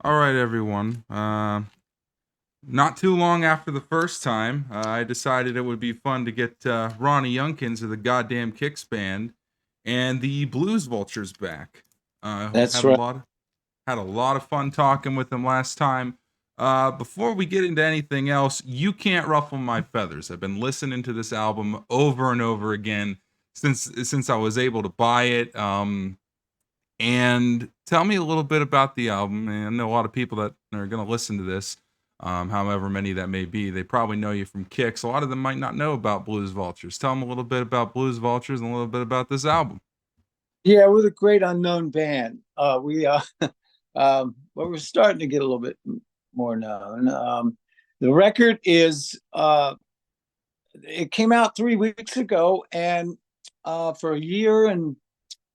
All right, everyone. Not too long after the first time, I decided it would be fun to get Ronnie Younkins of the Goddamn Kicks band and the Blues Vultures back. That's Had a right. lot of fun talking with them last time. Before we get into anything else, you can't ruffle my feathers. I've been listening to this album over and over again since I was able to buy it. And tell me a little bit about the album. And I know a lot of people that are going to listen to this, however many that may be, they probably know you from Kicks. A lot of them might not know about Blues Vultures. Tell them a little bit about Blues Vultures and a little bit about this album. Yeah, we're the great unknown band. But we're starting to get a little bit more known. The record is it came out 3 weeks ago, and for a year and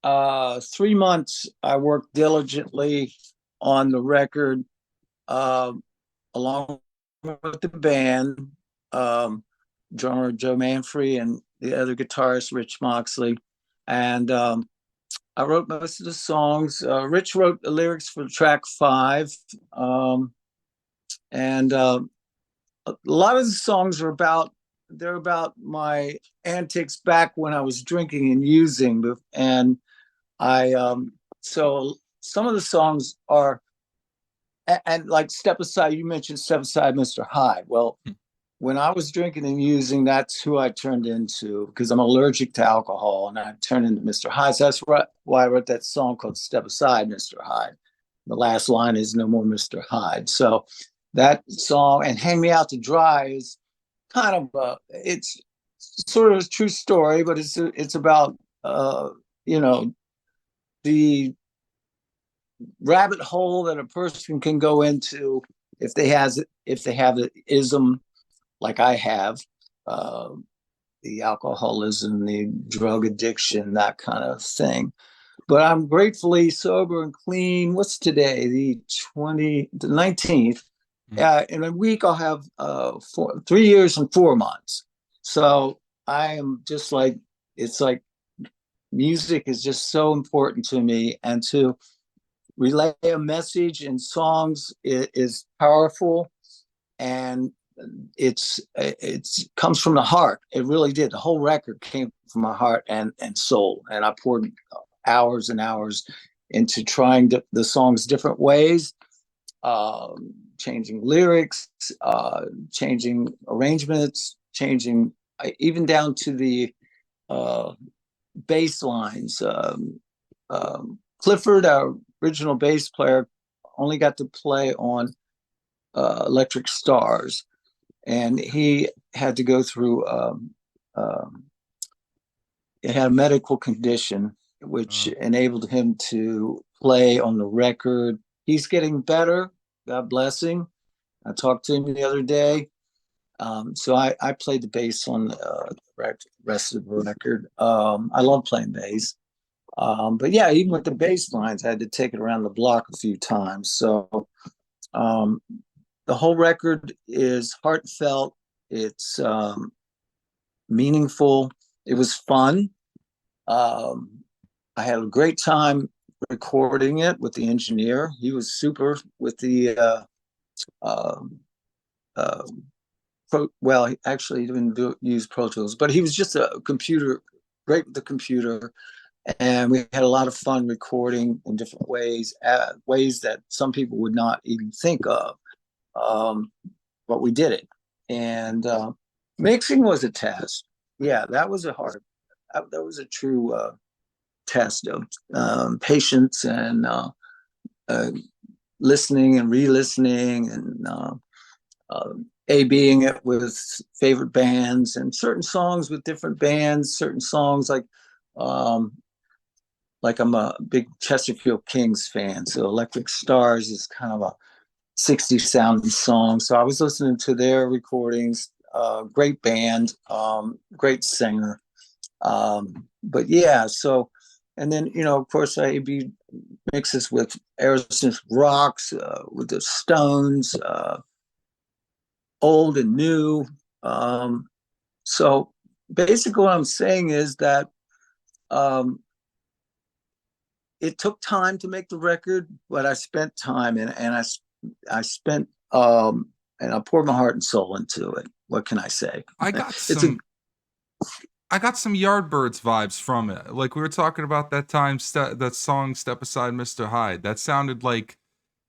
3 months, I worked diligently on the record, uh, along with the band, drummer Joe Manfrey and the other guitarist Rich Moxley, and I wrote most of the songs. Rich wrote the lyrics for track five, and a lot of the songs are about they're about my antics back when I was drinking and using, and I so some of the songs are and like Step Aside. You mentioned Step Aside, Mr. Hyde. Well, when I was drinking and using, that's who I turned into because I'm allergic to alcohol, and I turned into Mr. Hyde. So that's why I wrote that song called "Step Aside, Mr. Hyde." The last line is "No more Mr. Hyde." So that song and "Hang Me Out to Dry" is kind of it's sort of a true story, but it's about you know the rabbit hole that a person can go into if they have the ism like I have, uh, the alcoholism, the drug addiction, that kind of thing. But I'm gratefully sober and clean. What's today? The 19th. Mm. In a week, I'll have 3 years and 4 months. So I am just like, it's like music is just so important to me. And to relay a message in songs is powerful, and it's comes from the heart. It really did. The whole record came from my heart and soul, and I poured hours and hours into trying the songs different ways, changing lyrics, changing arrangements, changing even down to the uh, bass lines. Clifford, our original bass player, only got to play on Electric Stars, and he had to go through it had a medical condition which Uh, enabled him to play on the record. He's getting better, God bless him. I talked to him the other day. So I played the bass on the rest of the record. I love playing bass. But yeah, even with the bass lines, I had to take it around the block a few times. So um, the whole record is heartfelt. It's meaningful. It was fun. Um, I had a great time recording it with the engineer. He was super with the uh, uh, well, he actually didn't use Pro Tools, but he was just a computer, great with the computer. And we had a lot of fun recording in different ways, ways that some people would not even think of. Um, but we did it. And mixing was a test. Yeah, that was a hard, that was a true test of patience and uh, listening and re-listening and uh, A-being it with favorite bands and certain songs with different bands, certain songs um, like I'm a big Chesterfield Kings fan. So Electric Stars is kind of a 60s sounding song. So I was listening to their recordings. Great band, great singer. But yeah, so and then of course I be mixes with Aerosmith rocks, with the Stones, old and new. Um, so basically, what I'm saying is that um, it took time to make the record, but I spent time and I spent and I poured my heart and soul into it. What can I say? I got It's a some I got some Yardbirds vibes from it. Like we were talking about that time, that song "Step Aside, Mr. Hyde." That sounded like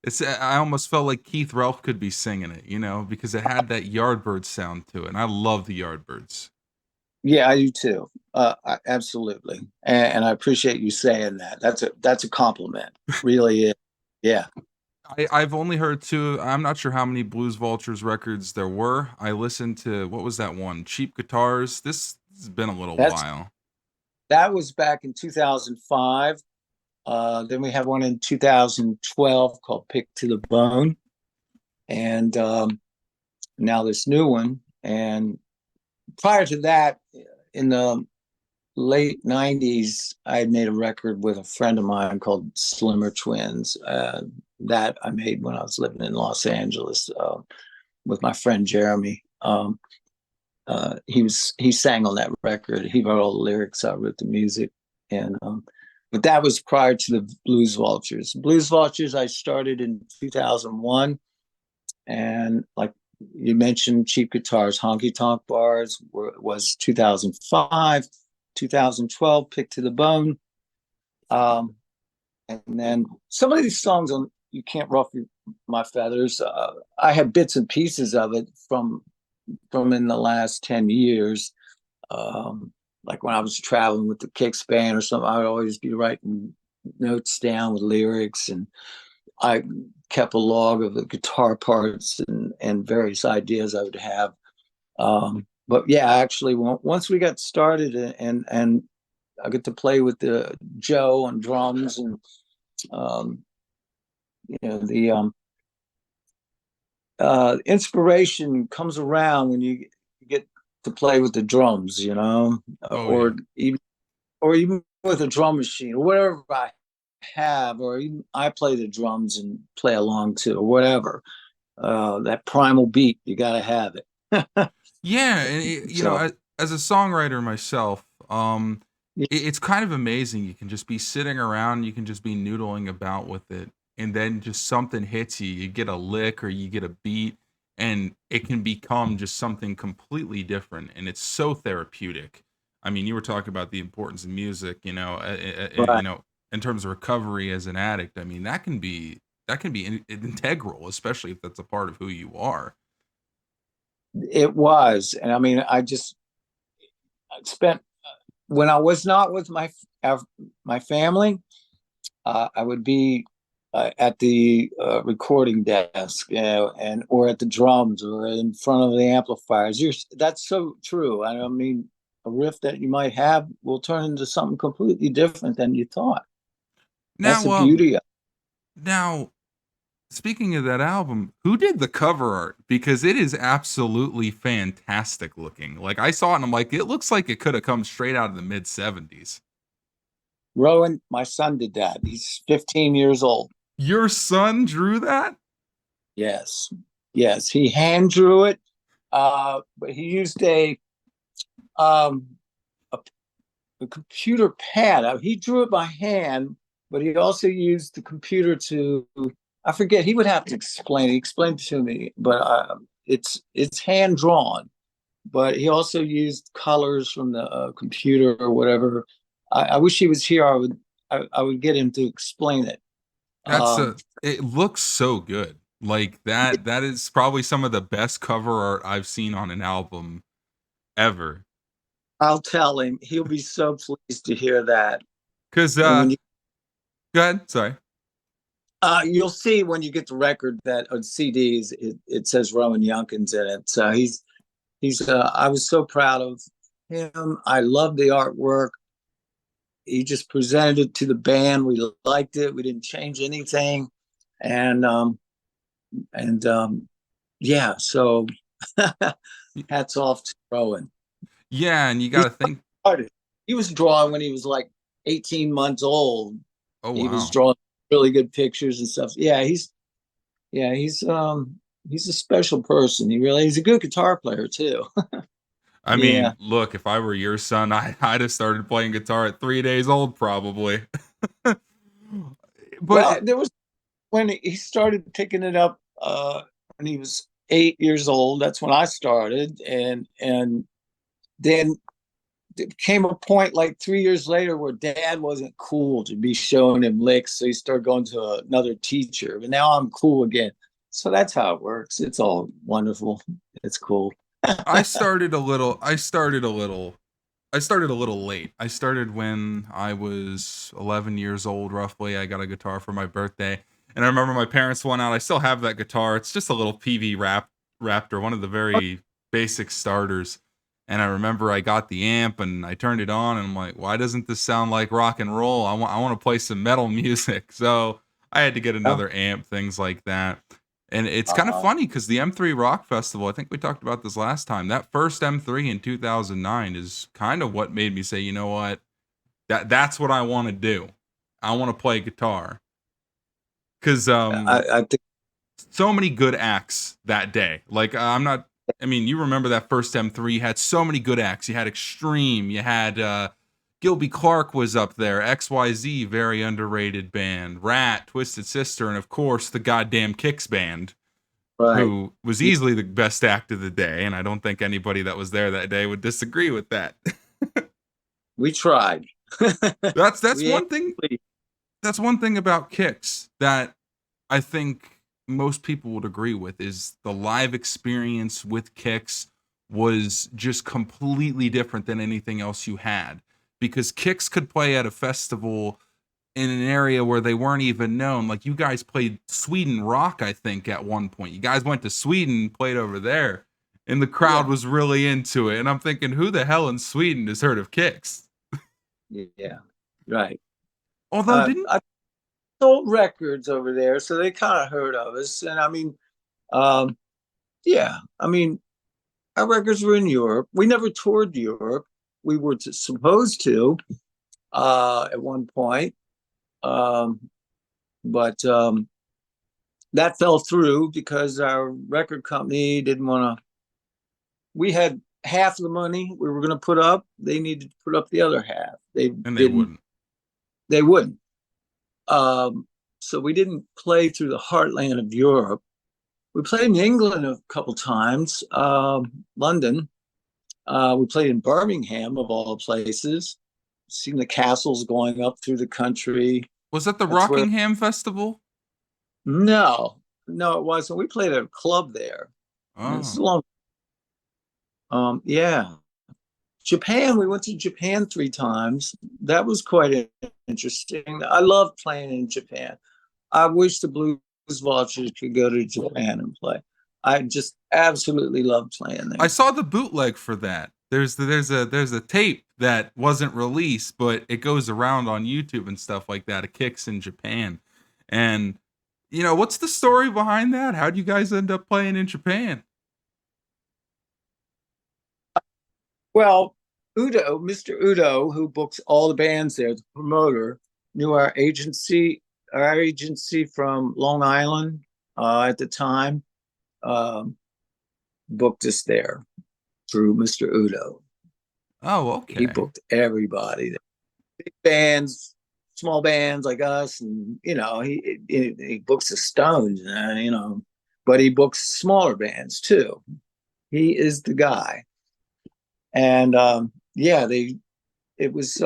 it's. I almost felt like Keith Relf could be singing it, because it had that Yardbirds sound to it, and I love the Yardbirds. Yeah, I do too. Absolutely, and I appreciate you saying that. That's a compliment, really. Is. Yeah, I've only heard two. I'm not sure how many Blues Vultures records there were. I listened to what was that one? Cheap Guitars. This has been a little that's while. that was back in 2005. Then we have one in 2012 called "Pick to the Bone," and now this new one. And prior to that, in the late 90s, I had made a record with a friend of mine called Slimmer Twins. That I made when I was living in Los Angeles with my friend Jeremy. He sang on that record. He wrote all the lyrics. I wrote the music, and but that was prior to the Blues Vultures. Blues Vultures I started in 2001, and like you mentioned, Cheap Guitars, Honky Tonk Bars was 2005. 2012, Pick to the Bone. And then some of these songs on You Can't Ruffle My Feathers, I have bits and pieces of it from in the last 10 years. Like when I was traveling with the Kicks band or something, I would always be writing notes down with lyrics, and I kept a log of the guitar parts and various ideas I would have. But yeah, actually, once we got started and I get to play with the Joe on drums, and um, the inspiration comes around when you get to play with the drums, Oh yeah. or even with a drum machine or whatever I have, or even I play the drums and play along too, or whatever. That primal beat, you got to have it. Yeah, and So as a songwriter myself, yeah, it's kind of amazing. You can just be sitting around, you can just be noodling about with it, and then just something hits you. You get a lick or you get a beat, and it can become just something completely different, and it's so therapeutic. I mean, you were talking about the importance of music, right. in terms of recovery as an addict. I mean, that can be integral, especially if that's a part of who you are. It was, and I mean, I spent when I was not with my family, I would be at the recording desk, and or at the drums, or in front of the amplifiers. That's so true. I mean, a riff that you might have will turn into something completely different than you thought. That's Now, the beauty of now speaking of that album, who did the cover art? Because it is absolutely fantastic looking. Like I saw it and I'm like, it looks like it could have come straight out of the mid 70s. Rowan. My son did that. He's 15 years old. Your son drew that? Yes, yes, he hand drew it, but he used um, a the computer pad. He drew it by hand, but he also used the computer to. I forget. He would have to explain. He explained to me, but it's hand drawn. But he also used colors from the computer or whatever. I wish he was here. I would get him to explain it. That's Um, it looks so good. Like that is probably some of the best cover art I've seen on an album ever. I'll tell him. He'll be so pleased to hear that. Cause And when you go ahead, sorry. you'll see when you get the record that on CDs it says Rowan Younkins in it. So he's I was so proud of him. I love the artwork. He just presented it to the band. We liked it. We didn't change anything, and and yeah. So hats off to Rowan. Yeah, and you He gotta think, started. He was drawing when he was like 18 months old. oh He was wow. drawing really good pictures and stuff. Yeah, he's a special person. He's a good guitar player too. I Yeah. mean, look, if I were your son, I'd have started playing guitar at 3 days old, probably. But Well, there was when he started picking it up when he was 8 years old. That's when I started, and then there came a point like 3 years later where Dad wasn't cool to be showing him licks, so he started going to another teacher. But now I'm cool again, so that's how it works. It's all wonderful. It's cool. I started a little. I started a little late. I started when I was 11 years old, roughly. I got a guitar for my birthday, and I remember my parents went out. I still have that guitar. It's just a little Raptor, one of the very basic starters. And I remember I got the amp and I turned it on, and I'm like, why doesn't this sound like rock and roll? I want to play some metal music. So I had to get Oh, another amp, things like that. And it's kind of uh, funny because the M3 Rock Festival, I think we talked about this last time. That first M3 in 2009 is kind of what made me say, you know what? That's what I want to do. I want to play guitar. Cuz I think so many good acts that day. Like I'm not I mean, you remember that first M3 had so many good acts. You had Extreme, you had Gilby Clarke was up there, XYZ, very underrated band, Rat, Twisted Sister, and of course the goddamn Kicks band, right. who was Yeah, easily the best act of the day, and I don't think anybody that was there that day would disagree with that. we tried. That's We one thing. actually, That's one thing about Kicks that I think most people would agree with is the live experience with Kicks was just completely different than anything else you had, because Kicks could play at a festival in an area where they weren't even known. Like you guys played Sweden Rock, I think, at one point. You guys went to Sweden, played over there, and the crowd yeah, was really into it. And I'm thinking, who the hell in Sweden has heard of Kicks? yeah, right. Although didn't I sold records over there, so they kind of heard of us. And I mean, um, yeah, I mean, our records were in Europe. We never toured Europe. We were supposed to at one point, um, but that fell through because our record company didn't want to. We had half the money we were going to put up. They needed to put up the other half. They and they didn't. wouldn't. They wouldn't. Um, so we didn't play through the heartland of Europe. We played in England a couple times, London. We played in Birmingham, of all places. Seen the castles going up through the country. Was that the That's where. Rockingham Festival? No, no, it wasn't. We played at a club there. It's Oh. a long. Yeah, Japan. We went to Japan 3 times. That was quite interesting. I love playing in Japan. I wish the Blues Vultures could go to Japan and play. I just absolutely love playing I there. saw the bootleg for that. There's a tape that wasn't released, but it goes around on YouTube and stuff like that. It Kicks in Japan. And what's the story behind that? How would you guys end up playing in Japan? Well, Udo, Mr. Udo, who books all the bands there, the promoter, knew our agency from Long Island at the time, um, booked us there through Mr. Udo. Oh, He okay. booked everybody, big bands, small bands like us, and he books the Stones, but he books smaller bands too. He is the guy, and yeah, it was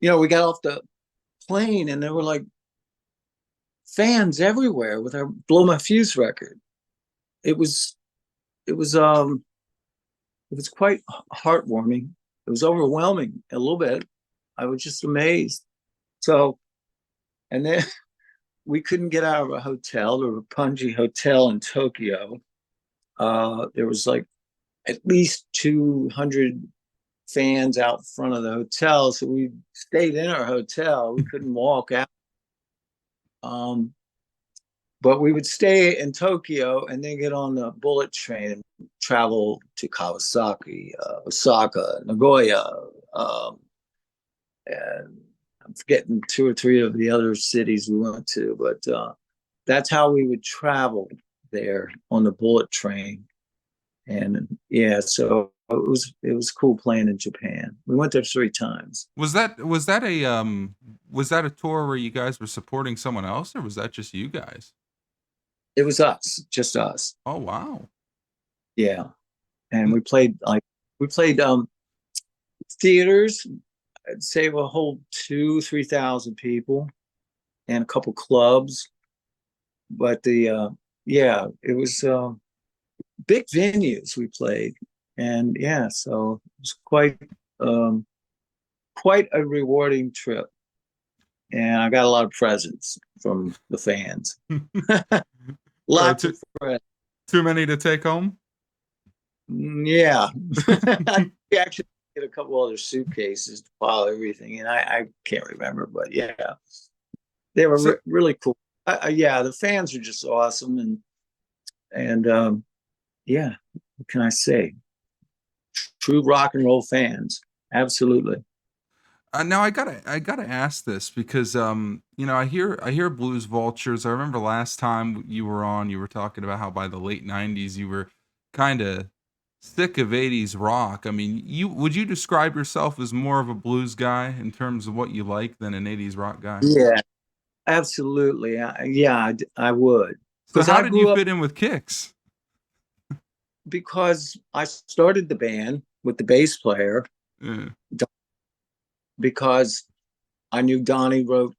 we got off the plane and there were like fans everywhere with our Blow My Fuse record. It was it was um it was quite heartwarming. It was overwhelming a little bit. I was just amazed. So and then we couldn't get out of a hotel, the Roppongi Hotel in Tokyo. There was like at least 200 fans out front of the hotel, so we stayed in our hotel. We couldn't walk out. Um, but we would stay in Tokyo and then get on the bullet train and travel to Kawasaki, Osaka, Nagoya, um, and I'm forgetting 2 or 3 of the other cities we went to. But that's how we would travel there on the bullet train. And yeah, so it was cool playing in Japan. We went there 3 times. Was that a tour where you guys were supporting someone else, or was that just you guys? It was us, just us. Oh wow. Yeah, and N- we played theaters. I'd say we'll hold 2, 3 thousand people, and a couple clubs. But the yeah, it was big venues we played, and yeah, so it was um, quite a rewarding trip, and I got a lot of presents from the fans. Oh, Lots of presents. too many to take home? Yeah, we actually get a couple other suitcases to file everything, and I can't remember, but yeah, they were So really cool. Yeah, the fans are just awesome, and yeah, what can I say? True rock and roll fans, absolutely. now I gotta ask this because I hear Blues Vultures. I remember last time you were on, you were talking about how by the late '90s you were kind of sick of '80s rock. I mean, you would you describe yourself as more of a blues guy in terms of what you like than an '80s rock guy? Yeah, absolutely. Yeah, I would, So because how I did you grew up, fit in with Kicks? because I started the band with the bass player, Yeah. because I knew Donnie wrote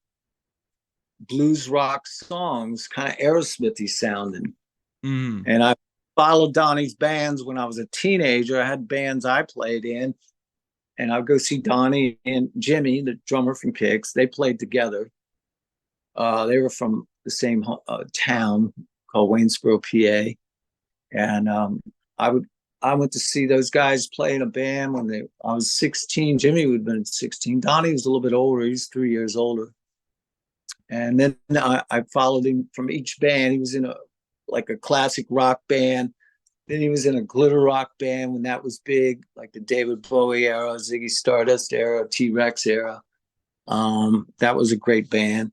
blues rock songs, kind of Aerosmithy sounding. Mm. And I followed Donnie's bands when I was a teenager. I had bands I played in, and I'd go see Donnie and Jimmy, the drummer from Kicks. They played together. They were from the same town called Waynesboro, PA. And I would I went to see those guys play in a band when I was 16. Jimmy would have been 16. Donnie was a little bit older. He's 3 years older. And then I followed him from each band. He was in a classic rock band. Then he was in a glitter rock band when that was big, like the David Bowie era, Ziggy Stardust era, T Rex era. That was a great band.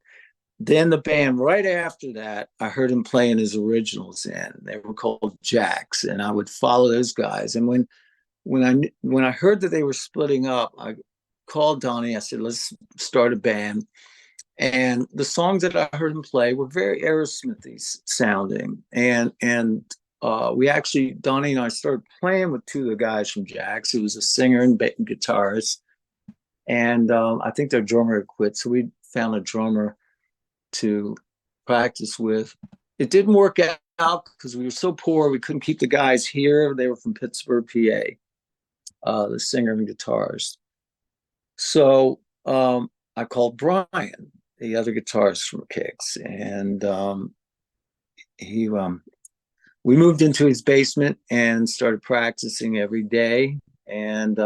Then the band right after that, I heard him playing his originals in. They were called Jacks, and I would follow those guys. And when I heard that they were splitting up, I called Donnie. I said, "Let's start a band." And the songs that I heard him play were very Aerosmithy sounding, and we actually, Donnie and I, started playing with two of the guys from Jax. It was a singer and guitarist, and I think their drummer had quit, so we found a drummer to practice with. It didn't work out because we were so poor we couldn't keep the guys here. They were from Pittsburgh, PA, the singer and guitarist. So I called Brian, the other guitarist from Kicks, and he we moved into his basement and started practicing every day. And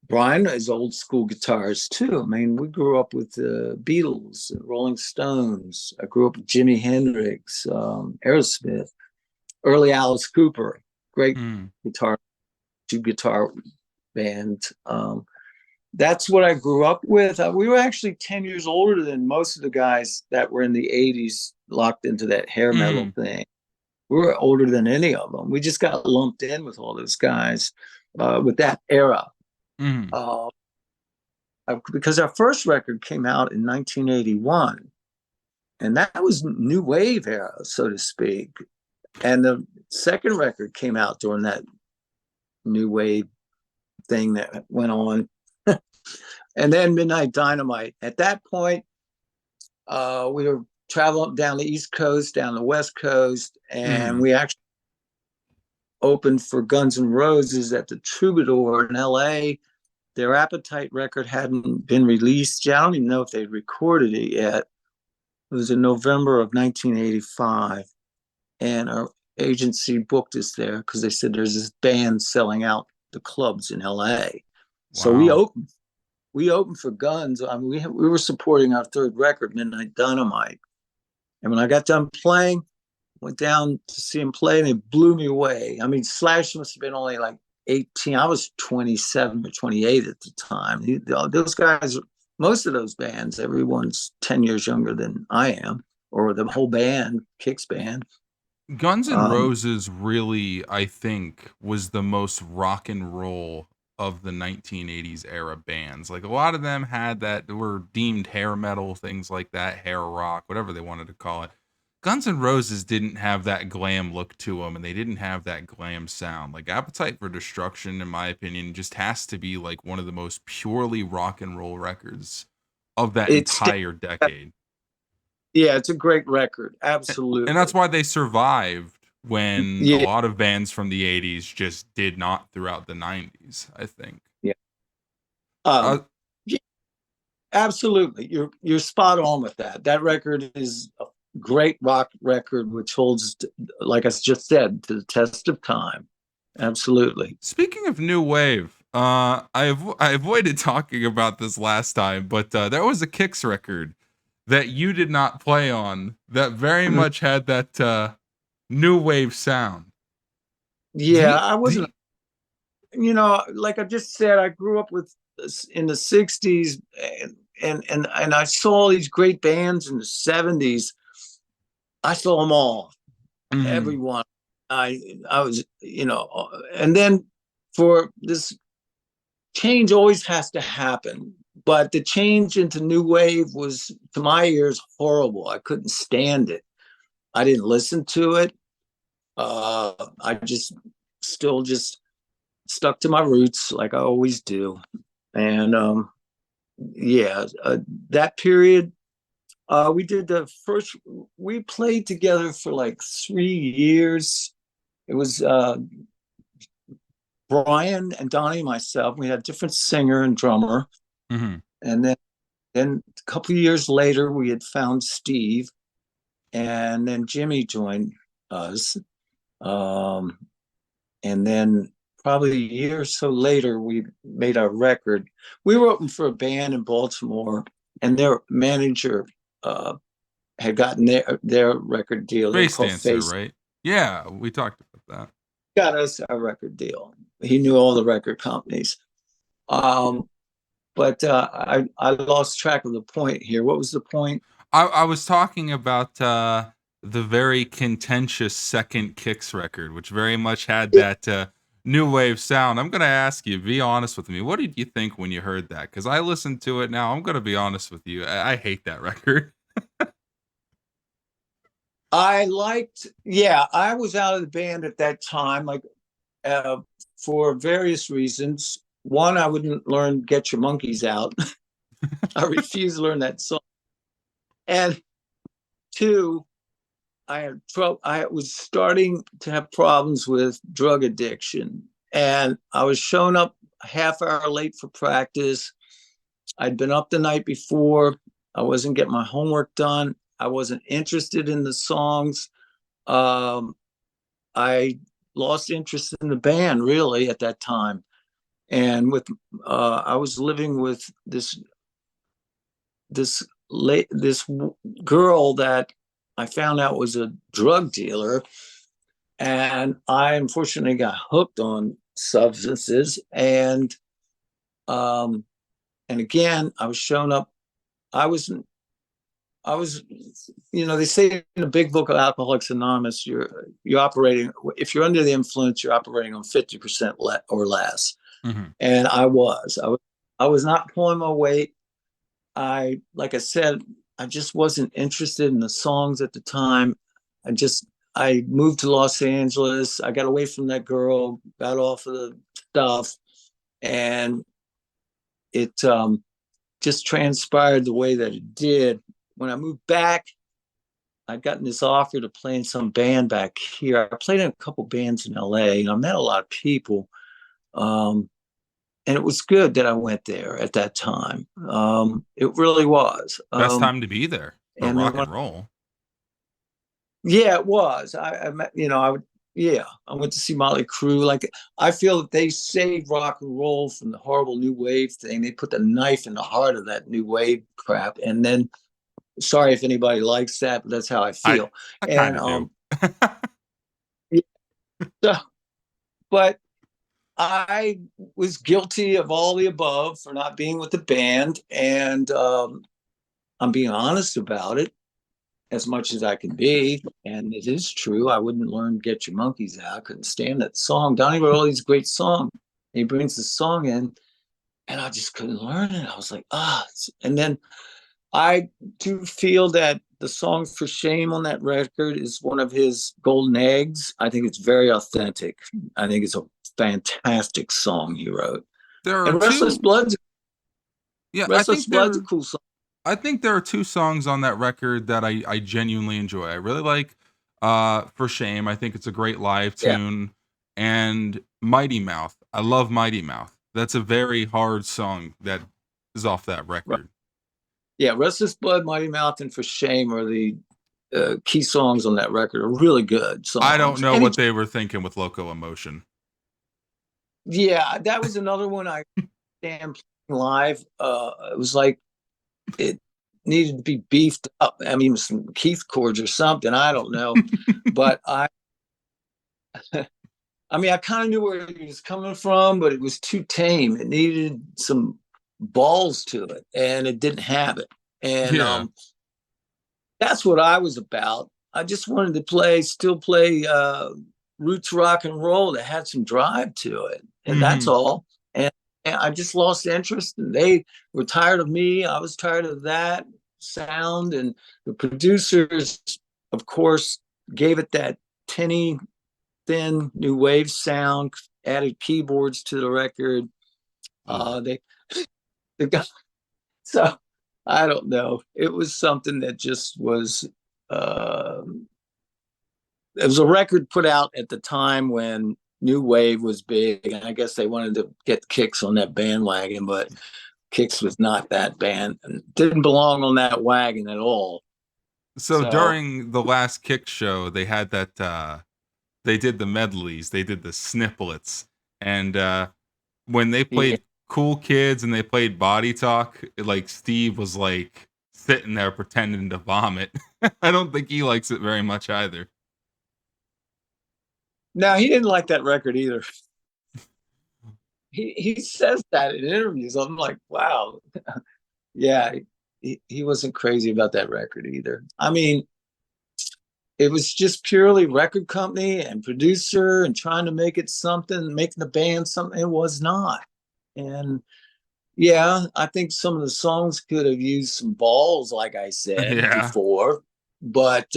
Brian is old school guitarist too. I mean, we grew up with the Beatles, Rolling Stones. I grew up with Jimi Hendrix, Aerosmith, early Alice Cooper, great Mm. guitar, two guitar band. That's what I grew up with. We were actually 10 years older than most of the guys that were in the 80s, locked into that hair metal Mm. thing. We were older than any of them. We just got lumped in with all those guys with that era. Mm. Uh, because our first record came out in 1981, and that was new wave era, so to speak. And the second record came out during that new wave thing that went on. And then Midnight Dynamite. At that point, we were traveling down the East Coast, down the West Coast, and Mm. we actually opened for Guns N' Roses at the Troubadour in LA. Their Appetite record hadn't been released yet. I don't even know if they'd recorded it yet. It was in November of 1985, and our agency booked us there because they said there's this band selling out the clubs in LA. So we Wow. opened. We opened for Guns. I mean, we were supporting our third record, Midnight Dynamite. And when I got done playing, went down to see him play, and it blew me away. I mean, Slash must have been only like 18. I was 27 or 28 at the time. Those guys, most of those bands, everyone's 10 years younger than I am, or the whole band, Kicks band. Guns N' Um, Roses really, I think, was the most rock and roll of the 1980s era bands. Like a lot of them had that were deemed hair metal, things like that, hair rock, whatever they wanted to call it. Guns N' Roses didn't have that glam look to them, and they didn't have that glam sound. Like Appetite for Destruction, in my opinion, just has to be like one of the most purely rock and roll records of that it's entire decade. yeah, it's a great record. And that's Absolutely. why they survived when a Yeah, lot of bands from the 80s just did not throughout the 90s, I think. yeah. Uh, Yeah, absolutely. You're spot on with that. That record is a great rock record, which holds, like I just said, to the test of time. Absolutely. Speaking of new wave, I avoided talking about this last time, but there was a Kicks record that you did not play on that very Mm, much had that new wave sound. Do yeah, you, I do wasn't, you, like I just said, I grew up with in the 60s, and I saw these great bands in the 70s. I saw them all, Mhm. everyone. I was, and then for this change always has to happen. But the change into new wave was, to my ears, horrible. I couldn't stand it. I didn't listen to it. I just still just stuck to my roots like I always do. And yeah, that period, we did the first, we played together for like 3 years. It was Brian and Donnie, myself. We had a different singer and drummer. Mhm. And then a couple of years later, we had found Steve, and then Jimmy joined us. Um, and then probably a year or so later, we made our record. We were open for a band in Baltimore, and their manager uh, had gotten their record deal. They were Space called Dancer, Face. right? Yeah, we talked about that. Got us our record deal. He knew all the record companies. Um, but I lost track of the point here. What was the point? I was talking about the very contentious second Kicks record, which very much had that new wave sound. I'm gonna ask you, be honest with me. What did you think when you heard that? Because I listened to it now. I'm gonna be honest with you. I hate that record. I liked, yeah, I was out of the band at that time, like uh, for various reasons. One, I wouldn't learn "Get Your Monkeys Out." I refused to learn that song. And two, I had trouble. I was starting to have problems with drug addiction, and I was showing up a half hour late for practice. I'd been up the night before. I wasn't getting my homework done. I wasn't interested in the songs. Um, I lost interest in the band really at that time. And with I was living with this girl that I found out was a drug dealer, and I unfortunately got hooked on substances. Um, and again, I was showing up. I was I was, they say in the big book of Alcoholics Anonymous, you're operating, if you're under the influence, you're operating on 50% or less. Hmm. And I was not pulling my weight. Like I said, I just wasn't interested in the songs at the time. I moved to Los Angeles. I got away from that girl, got off of the stuff, and it just transpired the way that it did. When I moved back, I'd gotten this offer to play in some band back here. I played in a couple bands in LA, and I met a lot of people. Um, and it was good that I went there at that time. It really was. Best time to be there for And then rock and roll. yeah, it was. I met, yeah, I went to see Motley Crue. Like, I feel that they saved rock and roll from the horrible new wave thing. They put the knife in the heart of that new wave crap. And then, sorry if anybody likes that, but that's how I I feel. I kind And of do. yeah, so, but I was guilty of all the above for not being with the band, and I'm being honest about it. as much as I can be. And it is true. I wouldn't learn Get Your Monkeys Out. I couldn't stand that song. Donnie wrote all these great songs. And he brings the song in, and I just couldn't learn it. I was like, ah. And then I do feel that the song For Shame on that record is one of his golden eggs. I think it's very authentic. I think it's a fantastic song he wrote. There are And two. Yeah, Restless Blood's a cool song. I think there are two songs on that record that I genuinely enjoy. I really like For Shame. I think it's a great live Yeah, tune. And Mighty Mouth. I love Mighty Mouth. That's a very hard song that is off that right. record. Yeah, Restless Blood, Mighty Mouth, and For Shame are the key songs on that record. Are really good I don't songs. know And what they were thinking with Loco Emotion. yeah, that was another one I damn live. It was like it needed to be beefed up. I mean, some Keith chords or something. I don't know, but I mean, I kind of knew where he was coming from, but it was too tame. It needed some balls to it, and it didn't have it. And Yeah. that's what I was about. I just wanted to still play roots rock and roll that had some drive to it, and that's Hmm. all. And I just lost interest, and they were tired of me. I was tired of that sound, and the producers, of course, gave it that tinny, thin new wave sound. Added keyboards to the record. They the guy, so I don't know. It was something that just was. Uh, it was a record put out at the time when new wave was big, and I guess they wanted to get Kicks on that bandwagon, but Kicks was not that band and didn't belong on that wagon at all. So So during the last Kick show, they had that they did the medleys, they did the snippets, and when they yeah. played Cool Kids and they played Body Talk, like Steve was like sitting there pretending to vomit. I don't think he likes it very much either. Now he didn't like that record either. He says that in interviews. I'm like, wow, yeah, he wasn't crazy about that record either. I mean, it was just purely record company and producer and trying to make it something, making the band something it was not. And yeah, I think some of the songs could have used some balls, like I said Yeah. before. But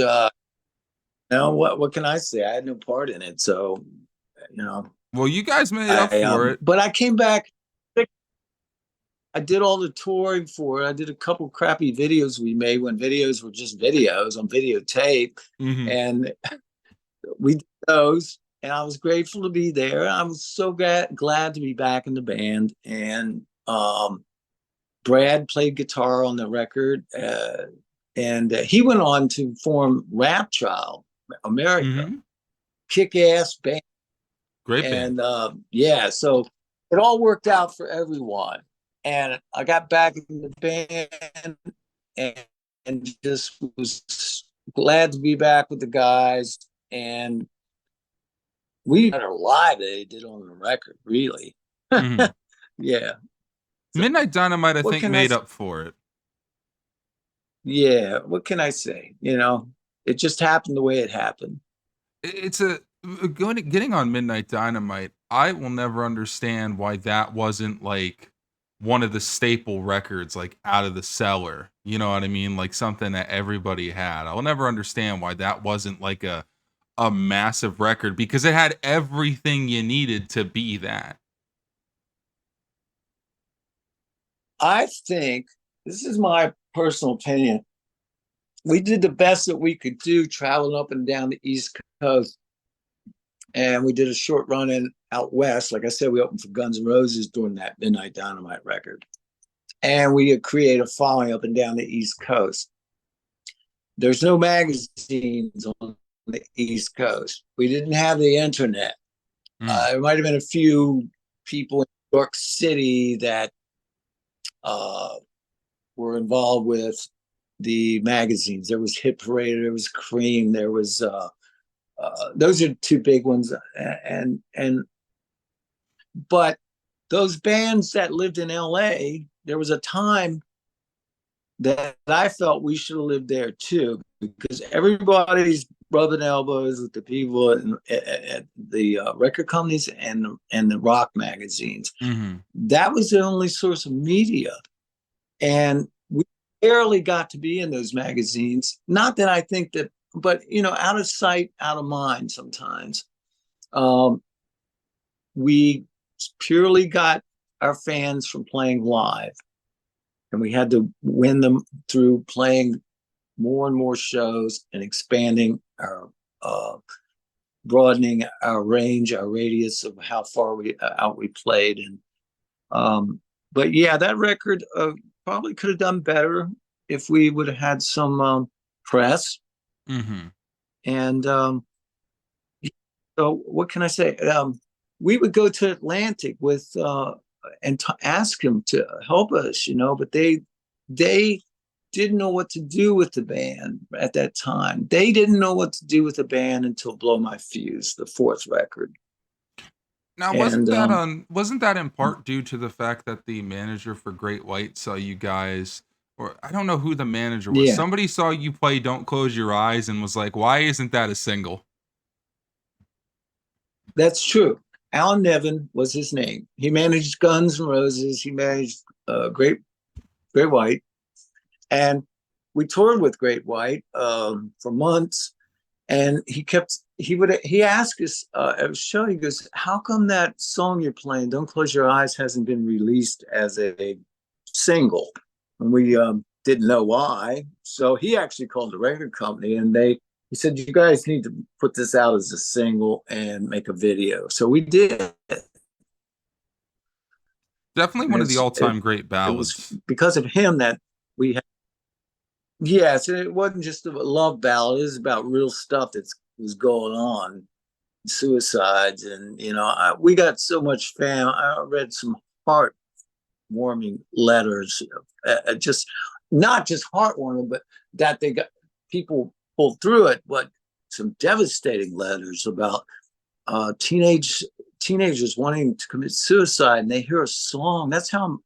what can I say? I had no part in it, so you know, Well, you guys made up for it. but I came back. I did all the touring for it. I did a couple crappy videos we made when videos were just videos on videotape, Hmm. and we did those. And I was grateful to be there. I was so glad to be back in the band. And Brad played guitar on the record, and he went on to form Rap Child America, Hmm. kick-ass band. Great band. And yeah, so it all worked out for everyone. And I got back in the band, and, and just was glad to be back with the guys. And we better live than they did on the record, really. Hmm. Yeah. So Midnight Dynamite, I what think, can I made say? up for it. Yeah, what can I say? It just happened the way it happened. It's a getting on Midnight Dynamite. I will never understand why that wasn't like one of the staple records, like out of the cellar. You know what I mean? Like something that everybody had. I'll never understand why that wasn't like a massive record because it had everything you needed to be that. I think this is my personal opinion. We did the best that we could do traveling up and down the East Coast. And we did a short run in out west. Like I said, we opened for Guns N' Roses during that Midnight Dynamite record. And we created a following up and down the East Coast. There's no magazines on the East Coast. We didn't have the internet. Mm. There might have been a few people in New York City that uh, were involved with the magazines. There was Hit Parade, there was Cream, there was those are two big ones, and but those bands that lived in LA, there was a time that I felt we should have lived there too, because everybody's rubbing elbows with the people at the record companies and the rock magazines. Mm-hmm. That was the only source of media, and we barely got to be in those magazines. Not that I think that, but out of sight, out of mind. Sometimes we purely got our fans from playing live, and we had to win them through playing more and more shows and expanding our broadening our range, our radius of how far we out we played. And but yeah, that record probably could have done better if we would have had some press. Mm-hmm. And so what can I say? We would go to Atlantic with and ask them to help us, but they didn't know what to do with the band at that time. They didn't know what to do with the band until Blow My Fuse, the fourth record. Now, And wasn't that in part due to the fact that the manager for Great White saw you guys, or I don't know who the manager was. yeah, Somebody saw you play "Don't Close Your Eyes" and was like, "Why isn't that a single?" that's true. Alan Nevin was his name. He managed Guns N' Roses. He managed Great White, and we toured with Great White for months. And he asked us at a show. He goes, "How come that song you're playing, Don't Close Your Eyes, hasn't been released as a single?" And we didn't know why. So he actually called the record company, and he said, "You guys need to put this out as a single and make a video." So we did. Definitely And one of the all-time great it was ballads. because of him that we had. Yes, and it wasn't just a love ballad. It was about real stuff that was going on, suicides, and we got so much fam. I read some heartwarming letters, just not just heartwarming, but that they got people pulled through it. But some devastating letters about teenagers wanting to commit suicide, and they hear a song. That's how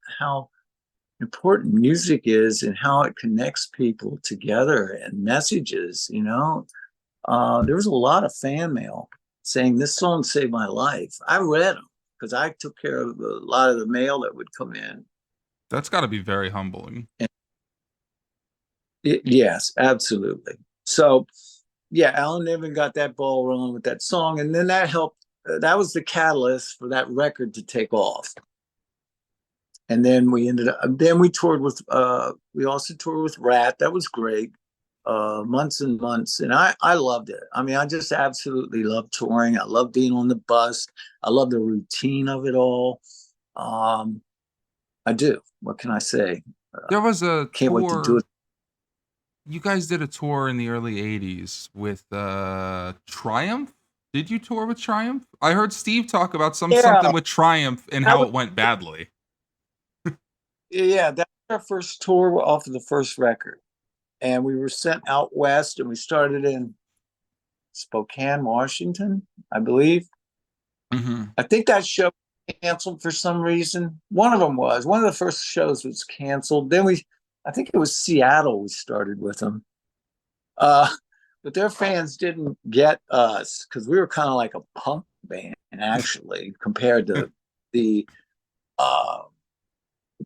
important music is and how it connects people together and messages. There was a lot of fan mail saying this song saved my life. I read them because I took care of a lot of the mail that would come in. That's got to be very humbling. Yes, absolutely. So yeah, Alan Niven got that ball rolling with that song, and then that helped. That was the catalyst for that record to take off. And then we toured with we also toured with Rat. That was great. Months and months, and I loved it. I mean, I just absolutely love touring. I love being on the bus. I love the routine of it all. I do. What can I say? There was a Can't wait to do tour. it. You guys did a tour in the early '80s with Triumph. Did you tour with Triumph? I heard Steve talk about something Yeah, with Triumph and that how was it went badly. yeah. That was our first tour off of the first record, and we were sent out west, and we started in Spokane, Washington, I believe. Mm-hmm. I think that show canceled for some reason. One of them was. One of the first shows was canceled. I think it was Seattle. We started with them, uh, but their fans didn't get us because we were kind of like a punk band, actually, the uh,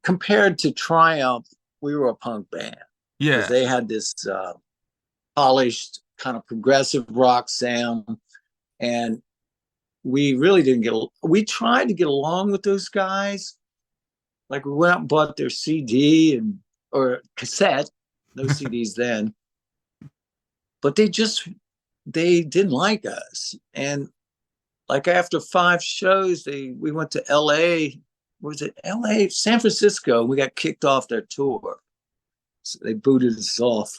compared to Triumph. We were a punk band because Yeah, they had this polished kind of progressive rock sound, and we really didn't we tried to get along with those guys. Like we went out and bought their CD or cassette, no CDs then, but they didn't like us. And like after 5 shows, we went to LA. Was it LA? San Francisco. We got kicked off their tour. So they booted us off.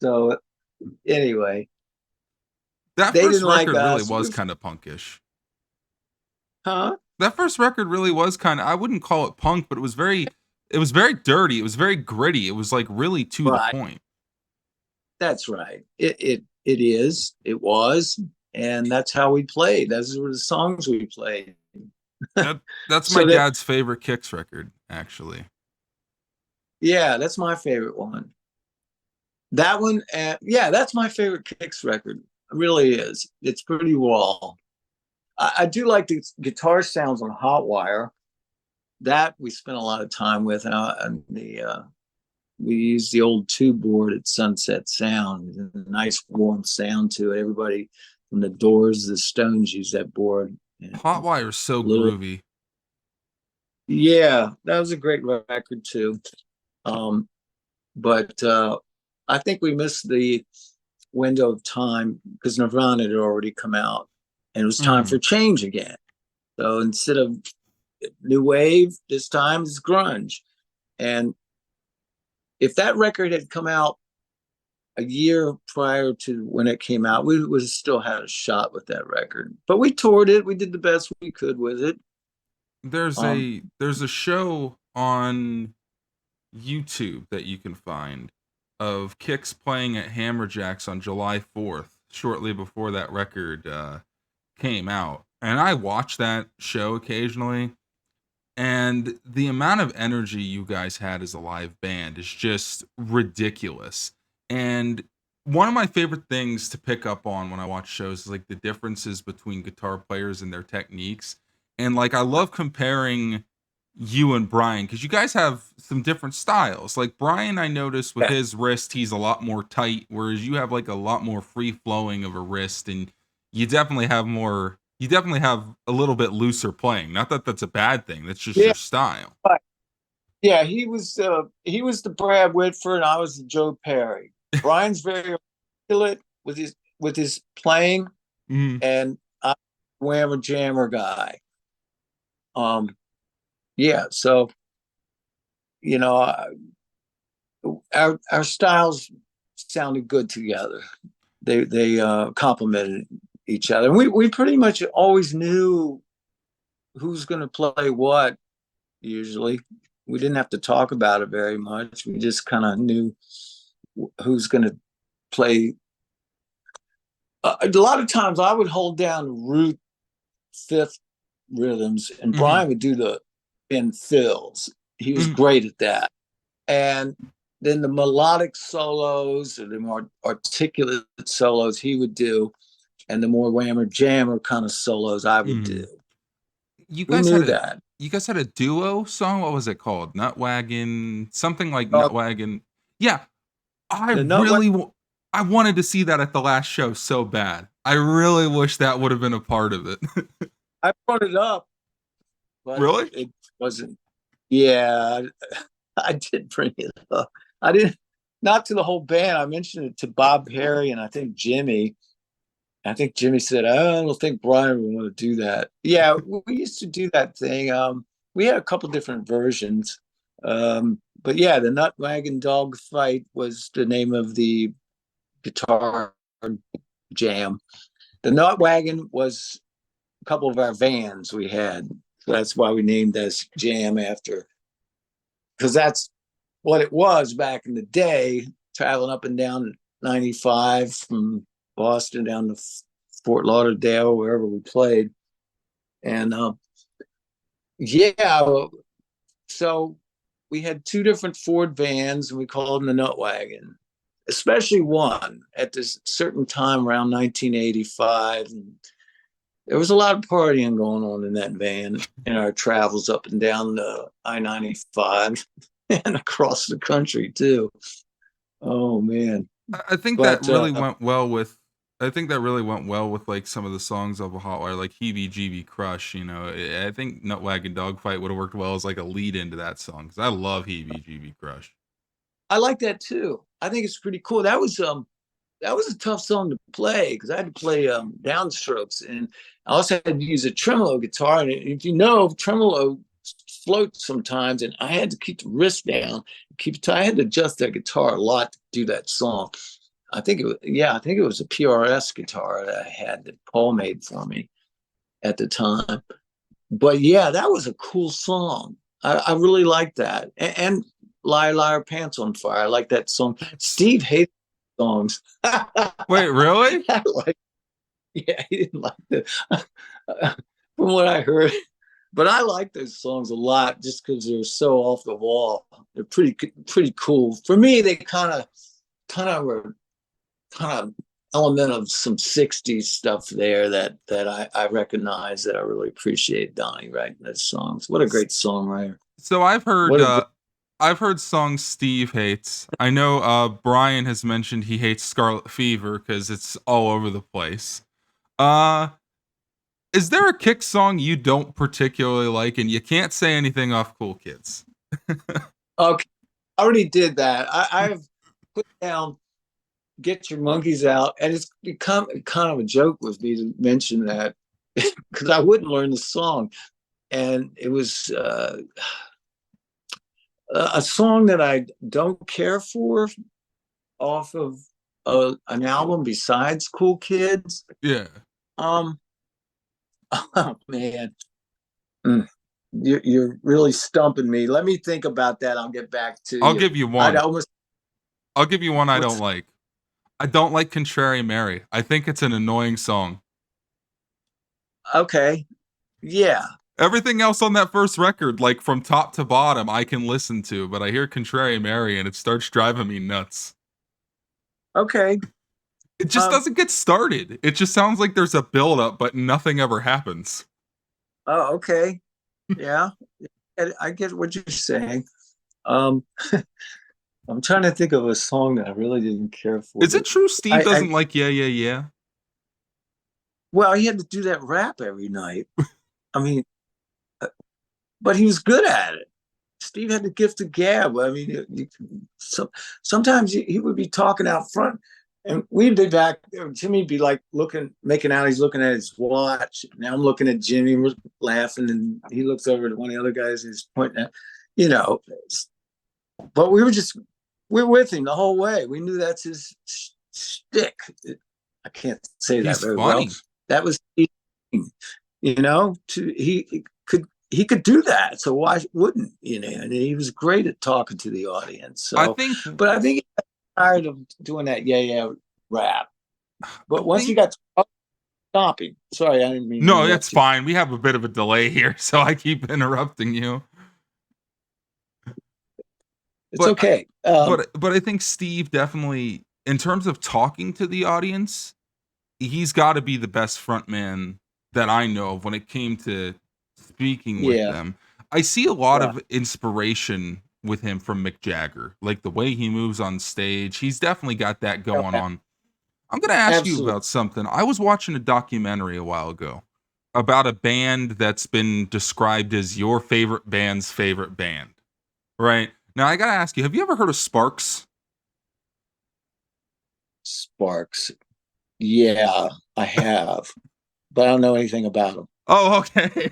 So anyway, that they first didn't like record really us. was kind of punkish. Huh? That first record really was kind of, I wouldn't call it punk, but it was very dirty. It was very gritty. It was like really to the Right. point. That's right. It is. It was, and that's how we played. Those were the songs we played. That's my So that dad's favorite Kicks record, actually. yeah, that's my favorite one. That one, and yeah, that's my favorite Kicks record. It really is. It's pretty raw. I do like the guitar sounds on Hotwire. That we spent a lot of time with, and the we used the old tube board at Sunset Sound. A nice warm sound to it. Everybody from the Doors, the Stones use that board. And Hotwire is so little, groovy. yeah, that was a great record too. Um, but I think we missed the window of time because Nirvana had already come out, and it was time Mm. for change again. So instead of new wave, this time it's grunge. And if that record had come out a year prior to when it came out, we would have still had a shot with that record. But we toured it. We did the best we could with it. There's Um, a show on YouTube that you can find of Kix playing at Hammerjacks on July 4th, shortly before that record came out. And I watch that show occasionally. And the amount of energy you guys had as a live band is just ridiculous. And one of my favorite things to pick up on when I watch shows is like the differences between guitar players and their techniques. And like I love comparing you and Brian because you guys have some different styles. Like Brian, I noticed with yeah, his wrist, he's a lot more tight, whereas you have like a lot more free flowing of a wrist, and you definitely have a little bit looser playing. Not that that's a bad thing. That's just yeah, your style. yeah. He was the Brad Whitford, and I was the Joe Perry. Brian's very articulate with his playing, Mm, and I'm a whammer jammer guy. Um, yeah. So you know, our styles sounded good together. They complemented each other. And we pretty much always knew who's going to play what. Usually, we didn't have to talk about it very much. We just kind of knew who's going to play. A lot of times, I would hold down root fifth rhythms, and mm, Brian would do the in fills. He was mm. great at that. And then the melodic solos or the more articulate solos he would do, and the more whammer jammer kind of solos I would do. Mm. You We guys knew had a that. duo song. What was it called? Nutwagon, something like Uh, Nutwagon. Yeah, I the nut really I wanted to see that at the last show so bad. I really wish that would have been a part of it. I brought it up, but Really? it wasn't. Yeah, I did bring it up. I didn't, not to the whole band. I mentioned it to Bob Perry and I think Jimmy. I think Jimmy said, "I don't think Brian would want to do that." Yeah, we used to do that thing. We had a couple different versions. But yeah, the Nut Wagon Dog Fight was the name of the guitar jam. The Nut Wagon was a couple of our vans we had. So that's why we named this jam after, because that's what it was back in the day, traveling up and down 95 from Boston down to Fort Lauderdale, wherever we played. And yeah, so we had two different Ford vans, and we called them the Nut Wagon, especially one at this certain time around 1985. And there was a lot of partying going on in that van in our travels up and down the I-95 and across the country too. Oh man. I think that But really went well with. I think that really went well with like some of the songs of a Hotwire, like "Heebie Jeebie Crush." You know, I think "Nutwagon Dogfight" would have worked well as like a lead into that song because I love "Heebie Jeebie Crush." I like that too. I think it's pretty cool. That was a tough song to play because I had to play downstrokes, and I also had to use a tremolo guitar. And if you know, tremolo floats sometimes, and I had to keep the wrist down, keep it tight. I had to adjust that guitar a lot to do that song. I think it was a PRS guitar that I had that Paul made for me at the time. But yeah, that was a cool song. I really liked that. And Liar Liar Pants on Fire. I like that song. That's Steve hates songs. wait, really? Like, yeah, he didn't like the from what I heard. But I like those songs a lot just because they're so off the wall. They're pretty cool. For me, they kind of kind of were kind of element of some 60s stuff there that I recognize, that I really appreciate Donnie writing those songs. What a great songwriter. So What a great, I've heard songs Steve hates. I know Brian has mentioned he hates Scarlet Fever because it's all over the place. Uh is there a Kick song you don't particularly like, and you can't say anything off Cool Kids? okay. I already did that. I've put down Get Your Monkeys Out, and it's become kind of a joke with me to mention that because I wouldn't learn the song. And it was a song that I don't care for off of an album besides Cool Kids. Yeah. Um, oh man, mm, you're really stumping me. Let me think about that. I'll get back to I'll you. give you I'd one. almost I'll give you one I don't what's like. I don't like Contrary Mary. I think it's an annoying song. okay. Yeah. Everything else on that first record, like from top to bottom, I can listen to, but I hear Contrary Mary and it starts driving me nuts. Okay. It just Um. doesn't get started. It just sounds like there's a build up, but nothing ever happens. Oh, okay. Yeah. I get what you're saying. Um. I'm trying to think of a song that I really didn't care for, Is it but true Steve I doesn't like Yeah Yeah Yeah? well, he had to do that rap every night. I mean, but he was good at it. Steve had the gift of gab. I mean, sometimes he would be talking out front, and we'd be back. Jimmy'd be like making out. He's looking at his watch. Now I'm looking at Jimmy, we're laughing, and he looks over to one of the other guys and he's pointing at, you know. But we were with him the whole way. We knew that's his shtick. I can't say that He's very well. funny. That was, he could do that. So why wouldn't And he was great at talking to the audience. I So, think but I think he got tired of doing that rap. I But once he think got stopping, sorry, I didn't mean to no, that's interrupt you. fine. We have a bit of a delay here, so I keep interrupting you. It's But okay. but I think Steve definitely, in terms of talking to the audience, he's got to be the best frontman that I know of when it came to speaking with Yeah, them. I see a lot yeah, of inspiration with him from Mick Jagger, like the way he moves on stage. He's definitely got that going on. I'm going to ask you absolutely. about something. I was watching a documentary a while ago about a band that's been described as your favorite band's favorite band. Right? Now I got to ask you, have you ever heard of Sparks? Sparks. Yeah, I have, but I don't know anything about them. Oh, okay.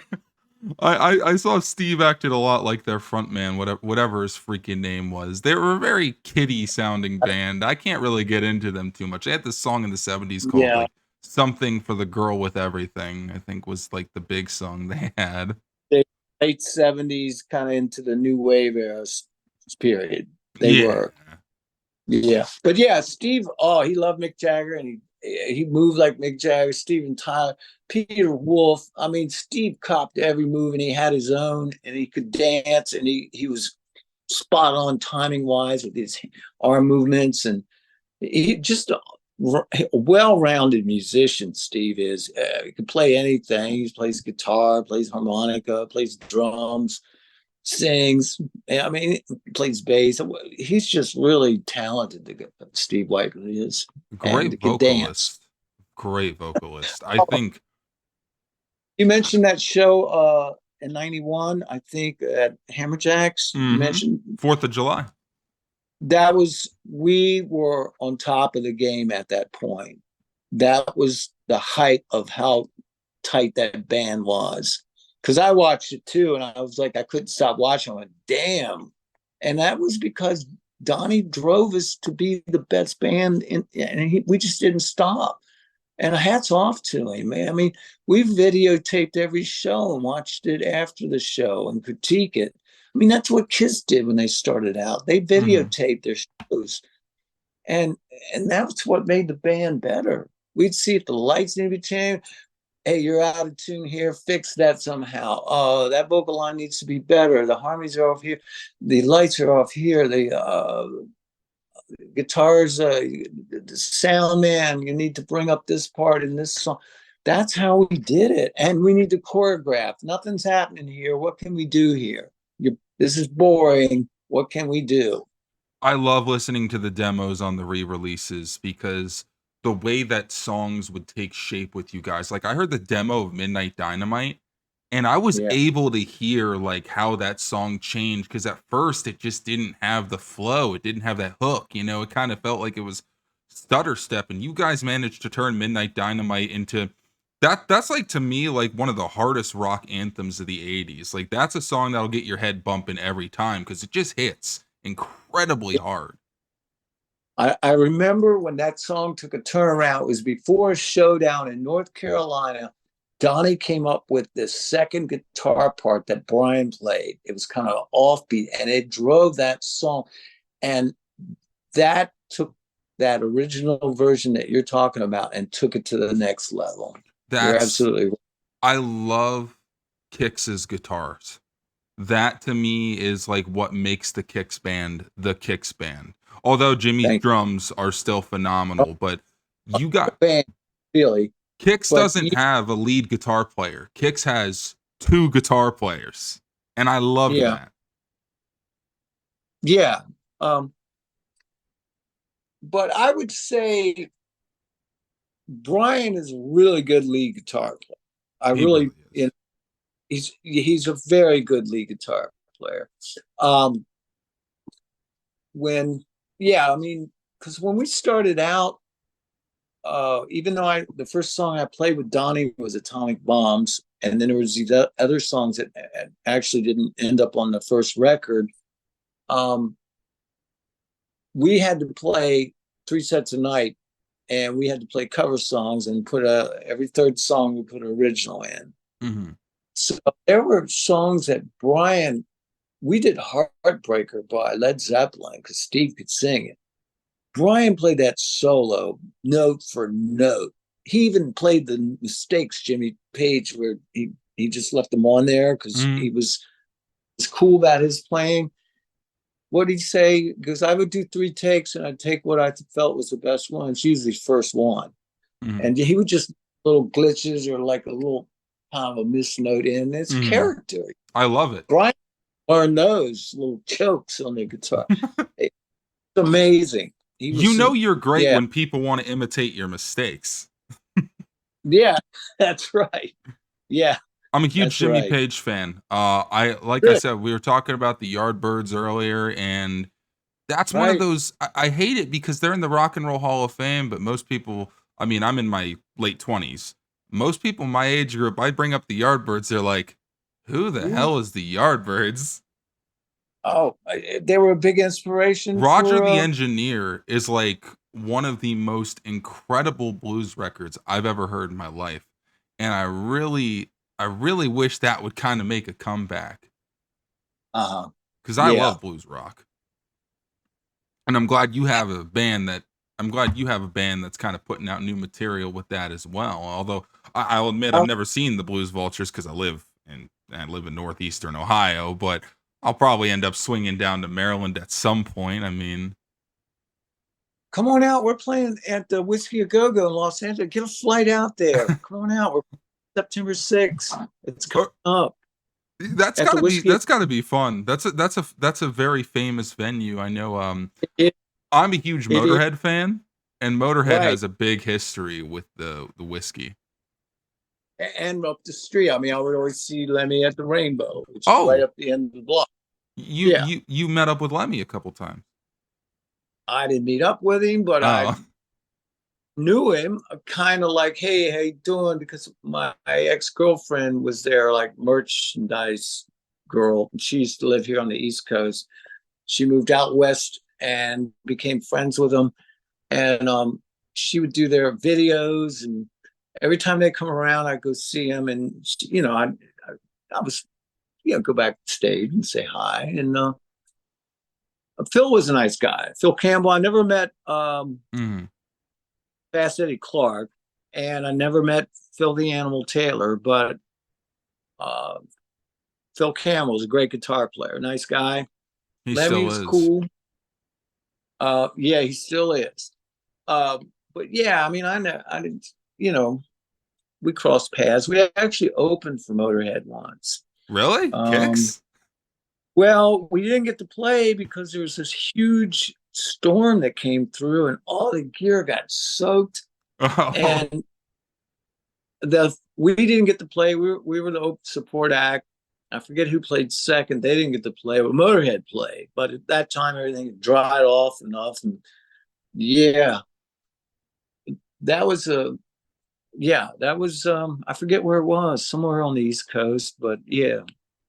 I saw Steve acted a lot like their frontman, whatever his freaking name was. They were a very kiddie sounding band. I can't really get into them too much. They had this song in the 70s called Yeah, like Something for the Girl with Everything, I think was like the big song they had. the late '70s, kind of into the new wave era period. They Yeah. were. Yeah, but yeah, Steve. Oh, he loved Mick Jagger, and he moved like Mick Jagger. Steven Tyler, Peter Wolf. I mean, Steve copped every move, and he had his own, and he could dance, and he was spot on timing wise with his arm movements, and he just a well-rounded musician. Steve is. He can play anything. He plays guitar, plays harmonica, plays drums, sings. I mean, plays bass. He's just really talented. Steve Whiteley is, and Great can dance. vocalist. Great vocalist. I think You mentioned that show in '91, I think at Hammerjacks. You mhm. mentioned 4th of July. we were on top of the game at that point. That was the height of how tight that band was. Because I watched it too, and I was like, I couldn't stop watching. I went, damn. And that was because Donnie drove us to be the best band, we just didn't stop. And hats off to him, man. I mean, we videotaped every show and watched it after the show and critique it. I mean, that's what Kiss did when they started out. They Mhm. videotaped their shows, and and that's what made the band better. We'd see if the lights need to be changed. Hey, you're out of tune here. Fix that somehow. Oh, that vocal line needs to be better. The harmonies are off here. The lights are off here. guitars, the sound man, you need to bring up this part in this song. That's how we did it. And we need to choreograph. Nothing's happening here. What can we do here? This is boring. What can we do? I love listening to the demos on the re-releases because the way that songs would take shape with you guys. Like I heard the demo of Midnight Dynamite and I was Yeah. able to hear like how that song changed because at first it just didn't have the flow. It didn't have that hook, you know. It kind of felt like it was stutter step and you guys managed to turn Midnight Dynamite into that's like to me like one of the hardest rock anthems of the 80s. Like that's a song that'll get your head bumping every time cuz it just hits incredibly hard. I remember when that song took a turnaround. It was before a showdown in North Carolina. Donnie came up with this second guitar part that Brian played. It was kind of offbeat, and it drove that song. And that took that original version that you're talking about and took it to the next level. You're That's absolutely right. I love Kix's guitars. That to me is like what makes the Kix band the Kix band. Although Jimmy's Thank drums are still you. phenomenal, but you got Band, really. Kix But doesn't have a lead guitar player. Kix has two guitar players, and I love yeah, that. yeah. Um, but I would say Brian is a really good lead guitar player. I He really, really is. he's a very good lead guitar player. Um, when yeah, I mean, because when we started out, even though the first song I played with Donnie was Atomic Bombs, and then there was these other songs that actually didn't end up on the first record. Um, we had to play 3 sets a night, and we had to play cover songs and put every third song we put an original in. Mm-hmm. So there were songs that Brian, we did Heartbreaker by Led Zeppelin because Steve could sing it. Brian played that solo note for note. He even played the mistakes, Jimmy Page, where he just left them on there because Mm-hmm. he was cool about his playing. What did he say? Because I would do 3 takes and I'd take what I felt was the best one. It's usually first one. Mm-hmm. And he would just little glitches or like a little kind of a misnote in. It's Mm-hmm. character. I love it. Brian learned those little chokes on the guitar. It's amazing. He You was, know you're great yeah, when people want to imitate your mistakes. yeah, that's right. Yeah, I'm a huge that's Jimmy right. Page fan. I like I Good, said, we were talking about the Yardbirds earlier, and that's one of right? those. I hate it because they're in the Rock and Roll Hall of Fame, but most people, I mean, I'm in my late 20s. Most people my age group, I bring up the Yardbirds, they're like, "Who the Ooh. hell is the Yardbirds?" Oh, they were a big inspiration Roger for. the Engineer is like one of the most incredible blues records I've ever heard in my life. And I really wish that would kind of make a comeback Uh-huh. cuz I Yeah. love blues rock. And I'm glad you have a band that's kind of putting out new material with that as well. Although I'll admit I've Oh, never seen the Blues Vultures cuz I live in northeastern Ohio, but I'll probably end up swinging down to Maryland at some point. I mean, come on out. We're playing at the Whiskey A Go Go in Los Angeles. Get a flight out there. Come on out. We're September 6th. It's coming up at the Whiskey. That's gotta be fun. That's a very famous venue. I know. It, I'm a huge it is Motorhead fan, and Motorhead right. has a big history with the whiskey. And up the street. I mean, I would always see Lemmy at the Rainbow, which is right Oh, up the end of the block. you Yeah. you you met up with Lemmy a couple times. I didn't meet up with him, but I Oh, knew him kind of like, hey, how you doing? Because my ex-girlfriend was there, like merchandise girl. She used to live here on the East Coast. She moved out west and became friends with him. And she would do their videos. And every time they come around, I go see him. And, I was, go backstage and say hi. And Phil was a nice guy. Phil Campbell. I never met mhm. Fast Eddie Clark, and I never met Phil the Animal Taylor, but uh, Phil Campbell was a great guitar player, nice guy. He Lemmy still was is. cool. Yeah, he still is. But yeah, I mean, I didn't, you know, we crossed paths. We actually opened for Motorhead once. Really? Um, Kicks? well, we didn't get to play because there was this huge storm that came through, and all the gear got soaked. Oh, And the we didn't get to play. We were the support act. I forget who played second. They didn't get to play, but Motorhead played. But at that time, everything dried off enough, and yeah, that was a yeah, that was I forget where it was, somewhere on the East Coast, but yeah.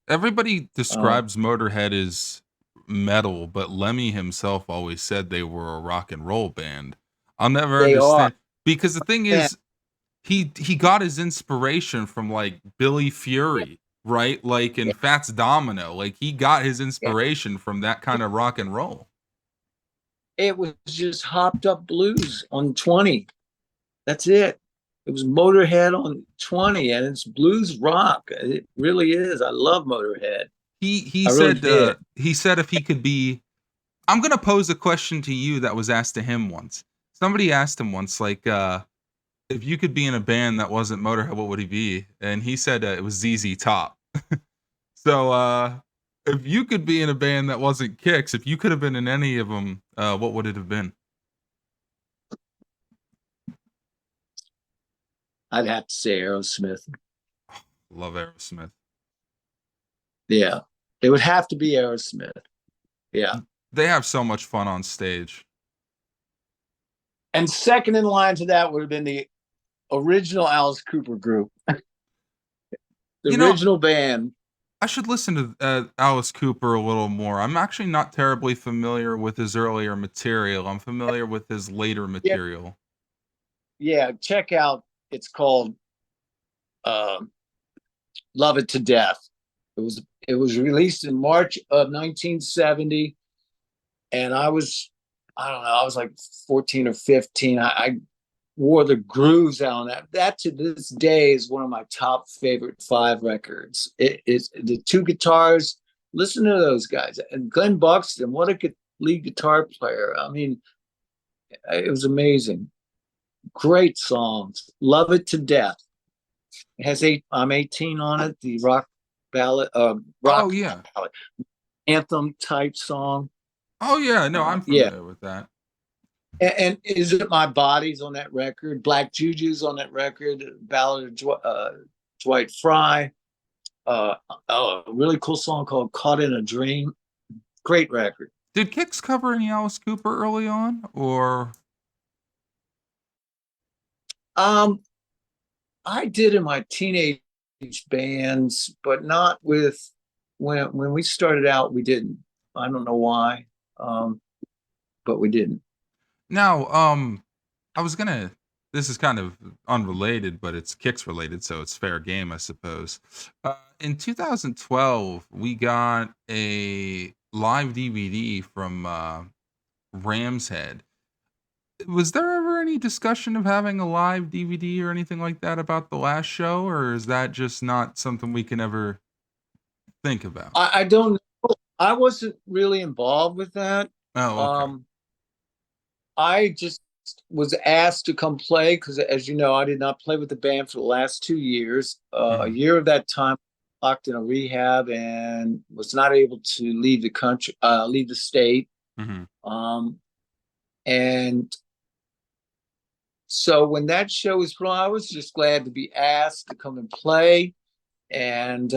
everybody Um describes Motorhead as metal, but Lemmy himself always said they were a rock and roll band. I'll never they are. understand because the thing Man, is, he got his inspiration from like Billy yeah, Fury, right? Like in yeah, Fats Domino, like he got his yeah. inspiration from that kind of rock and roll. It was just hopped up blues on 20. That's it. It was Motorhead on 20, and it's blues rock. It really is. I love Motorhead. He I really said did. if he could be, I'm gonna pose a question to you that was asked to him once. Somebody asked him once, like, if you could be in a band that wasn't Motorhead, what would he be? And he said it was ZZ Top. So, if you could be in a band that wasn't Kicks, if you could have been in any of them, what would it have been? I'd have to say Aerosmith. Love Aerosmith. Yeah. It would have to be Aerosmith. Yeah. They have so much fun on stage. And second in line to that would have been the original Alice Cooper group, the You know, original band. I should listen to Alice Cooper a little more. I'm actually not terribly familiar with his earlier material. I'm familiar with his later Yeah. material. Yeah. Check out, it's called uh, Love It to Death. It was released in March of 1970, and I don't know, I was like 14 or 15. I wore the grooves out on that. That to this day is one of my top favorite five records. It is the two guitars. Listen to those guys. And Glenn Buxton, what a good lead guitar player. I mean, it was amazing. Great songs. Love It to Death. It has I'm 18 on it, the rock ballad, Oh rock yeah. ballad, anthem type song. Oh yeah. No, I'm Yeah. familiar with that. And Is It My Body's on that record? Black Juju's on that record. Ballad of Dwight Fry. Uh, a really cool song called "Caught in a Dream." Great record. Did Kix cover any Alice Cooper early on, or Um, I did in my teenage bands, but not with when we started out. We didn't. I don't know why, um, but we didn't. now? I was gonna. This is kind of unrelated, but it's Kix related, so it's fair game, I suppose. In 2012, we got a live DVD from Ram's Head. Was there ever any discussion of having a live DVD or anything like that about the last show, or is that just not something we can ever think about? I don't know. I wasn't really involved with that. Oh, okay. Um, I just was asked to come play because, as you know, I did not play with the band for the last 2 years. A Mhm, year of that time, locked in a rehab and was not able to leave the country, leave the state. mhm. Um, and so when that show was put on, I was just glad to be asked to come and play. And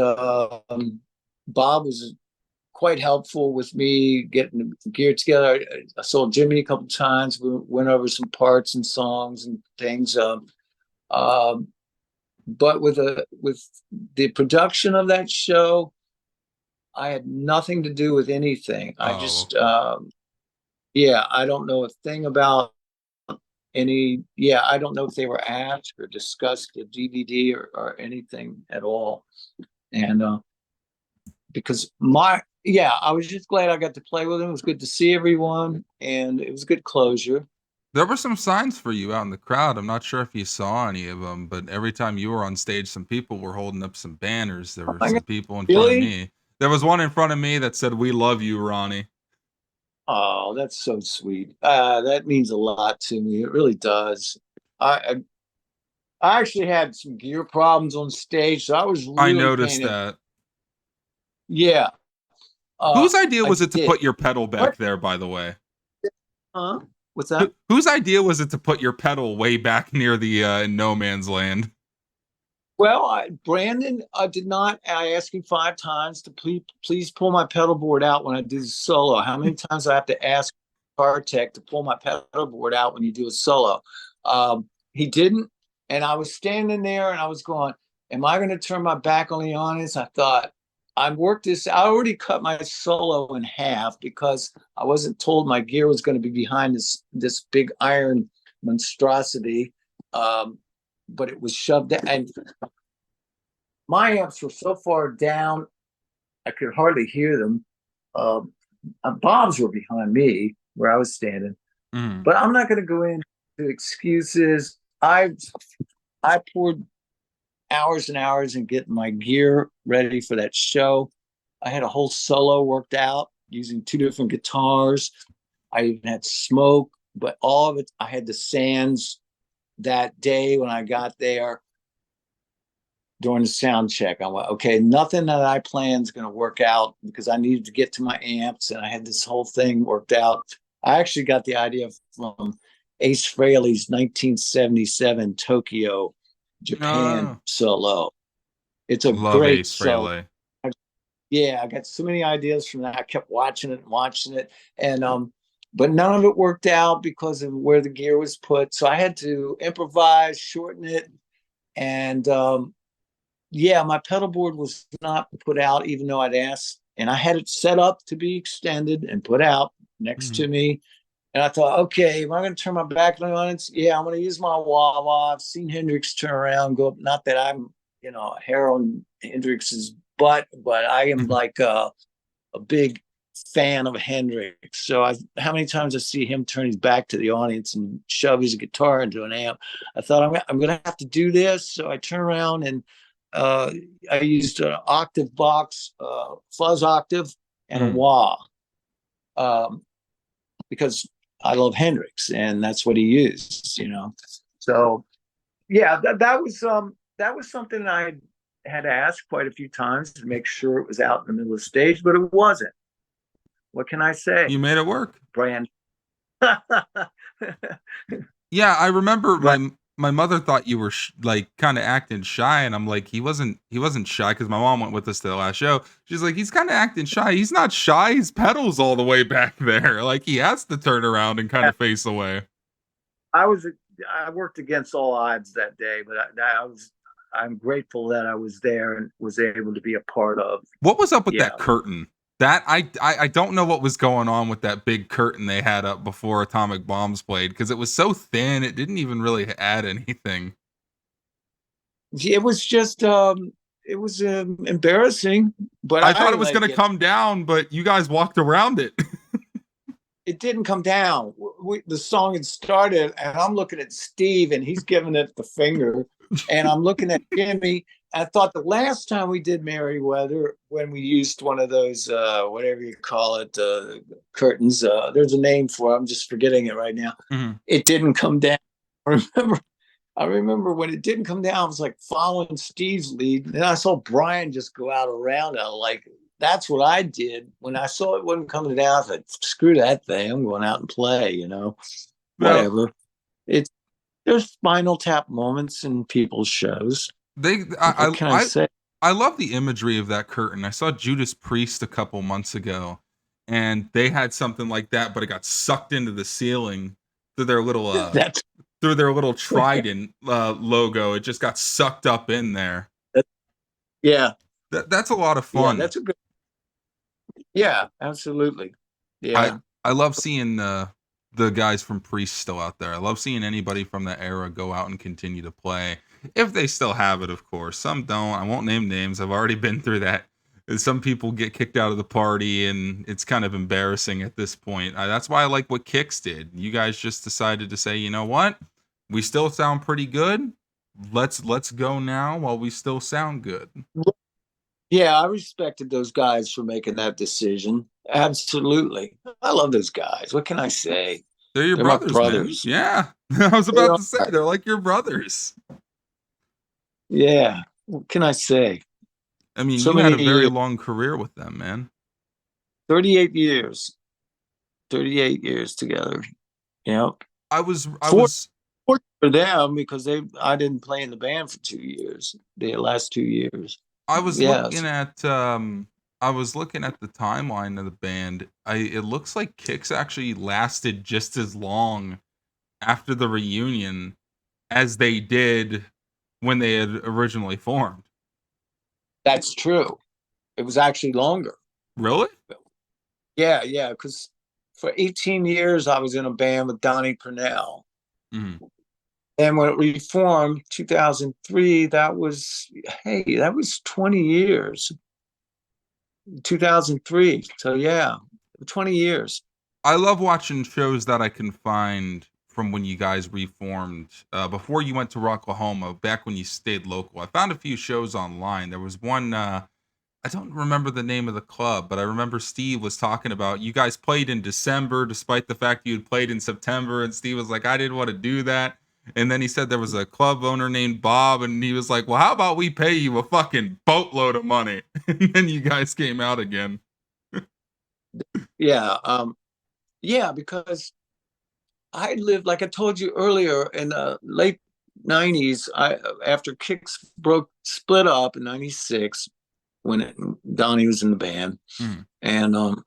Bob was quite helpful with me getting the gear together. I saw Jimmy a couple of times. We went over some parts and songs and things. Um, but with the production of that show, I had nothing to do with anything. I Oh, just, okay. yeah, I don't know a thing about any. Yeah, I don't know if they were asked or discussed the DVD or anything at all. And because yeah, I was just glad I got to play with him. It was good to see everyone, and it was a good closure. There were some signs for you out in the crowd. I'm not sure if you saw any of them, but every time you were on stage, some people were holding up some banners. There Oh were my God, some people in front of really? me. There was one in front of me that said, "We love you, Ronnie." Oh, that's so sweet. That means a lot to me. It really does. I I actually had some gear problems on stage, so I was I really noticed paying it. that. Yeah, Whose idea I was it to did. put your pedal What? back there, by the way? Huh? What's that? Whose idea was it to put your pedal way back near the no man's land? Well, Brandon did not. I asked him 5 times to please pull my pedal board out when I do the solo. How many times do I have to ask guitar tech to pull my pedal board out when you do a solo? He didn't, and I was standing there and I was going, "Am I going to turn my back on the audience?" I thought, I worked this. I already cut my solo in half because I wasn't told my gear was going to be behind this big iron monstrosity. Um, but it was shoved down, and my amps were so far down I could hardly hear them. Um, Bob's were behind me where I was standing, Mm. but I'm not going to go into excuses. I poured hours and hours in getting my gear ready for that show. I had a whole solo worked out using 2 different guitars. I even had smoke, but all of it, I had the sands that day when I got there during the sound check. I went, okay, nothing that I planned is going to work out because I needed to get to my amps and I had this whole thing worked out. I actually got the idea from Ace Frehley's 1977 Tokyo, Japan Uh, solo. It's a love great Ace solo. Frehley. Yeah, I got so many ideas from that. I kept watching it and watching it. And but none of it worked out because of where the gear was put. So I had to improvise, shorten it, and yeah, my pedal board was not put out, even though I'd asked, and I had it set up to be extended and put out next Mm. to me. And I thought, okay, am I going to turn my back on the audience? Yeah, I'm going to use my wah-wah. I've seen Hendrix turn around, go. Not that I'm, hair on Hendrix's butt, but I am like a big fan of Hendrix. So how many times I see him turn his back to the audience and shove his guitar into an amp. I thought I'm going to have to do this. So I turn around and uh, I used an octave box, fuzz octave, and a Mm. wah, um, because I love Hendrix and that's what he used. So yeah, that was something I had asked quite a few times to make sure it was out in the middle of the stage, but it wasn't. What can I say, You made it work. Brand? Yeah, I remember But my mother thought you were like kind of acting shy, and I'm like, he wasn't shy because my mom went with us to the last show. She's like, he's kind of acting shy. He's not shy. His pedals all the way back there. Like he has to turn around and kind of face away. I was I worked against all odds that day, but I'm grateful that I was there and was able to be a part of. What was up with Yeah, that curtain? That I don't know what was going on with that big curtain they had up before Atomic Bombs played because it was so thin it didn't even really add anything. it was just it was embarrassing, but I I thought it was like gonna it. come down, but you guys walked around it. It didn't come down. The song had started, and I'm looking at Steve, and he's giving it the finger, and I'm looking at Jimmy. I thought the last time we did Merryweather, when we used one of those, whatever you call it, curtains. There's a name for it. I'm just forgetting it right now. Mhm. It didn't come down. I remember. I remember when it didn't come down. I was like following Steve's lead, and then I saw Brian just go out around. I was like, that's what I did when I saw it wasn't coming down. I said, screw that thing. I'm going out and play. Well, Whatever. It's There's Spinal Tap moments in people's shows. they What can I say? I love the imagery of that curtain. I saw Judas Priest a couple months ago, and they had something like that, but it got sucked into the ceiling through their little That's trident logo. It just got sucked up in there. that, yeah, That's a lot of yeah. fun. That's a good. Yeah, absolutely. I Yeah. I love seeing the guys from Priest still out there. I love seeing anybody from that era go out and continue to play. If they still have it, of course. Some don't. I won't name names. I've already been through that. Some people get kicked out of the party, and it's kind of embarrassing at this point. That's why I like what Kix did. You guys just decided to say, you know what? We still sound pretty good. Let's go now while we still sound good. Yeah, I respected those guys for making that decision. Absolutely. I love those guys. What can I say? They're your They're my brothers, man. brothers. Yeah. I was They about to say are. they're like your brothers. Yeah. What can I say? I mean, So you had many a very years, long career with them, man. 38 years, 38 years together. You know, I was I four was for them because I didn't play in the band for 2 years, the last 2 years. I was Yes. looking at I was looking at the timeline of the band. It looks like Kix actually lasted just as long after the reunion as they did when they had originally formed. That's true. It was actually longer. Really? Yeah, yeah. Because for 18 years, I was in a band with Donnie Purnell. Mm. And when it reformed, 2003, that was 20 years, 2003. So, yeah, 20 years. I love watching shows that I can find from when you guys reformed before you went to Oklahoma, back when you stayed local. I found a few shows online. There was one I don't remember the name of the club, but I remember Steve was talking about you guys played in December despite the fact you had played in September. And Steve was like, I didn't want to do that. And then he said there was a club owner named Bob, and he was like, well, how about we pay you a fucking boatload of money? And then you guys came out again. Yeah. Yeah, because I lived, like I told you earlier, in the late 90s. After Kicks split up in 96 when Donnie was in the band. Mm. And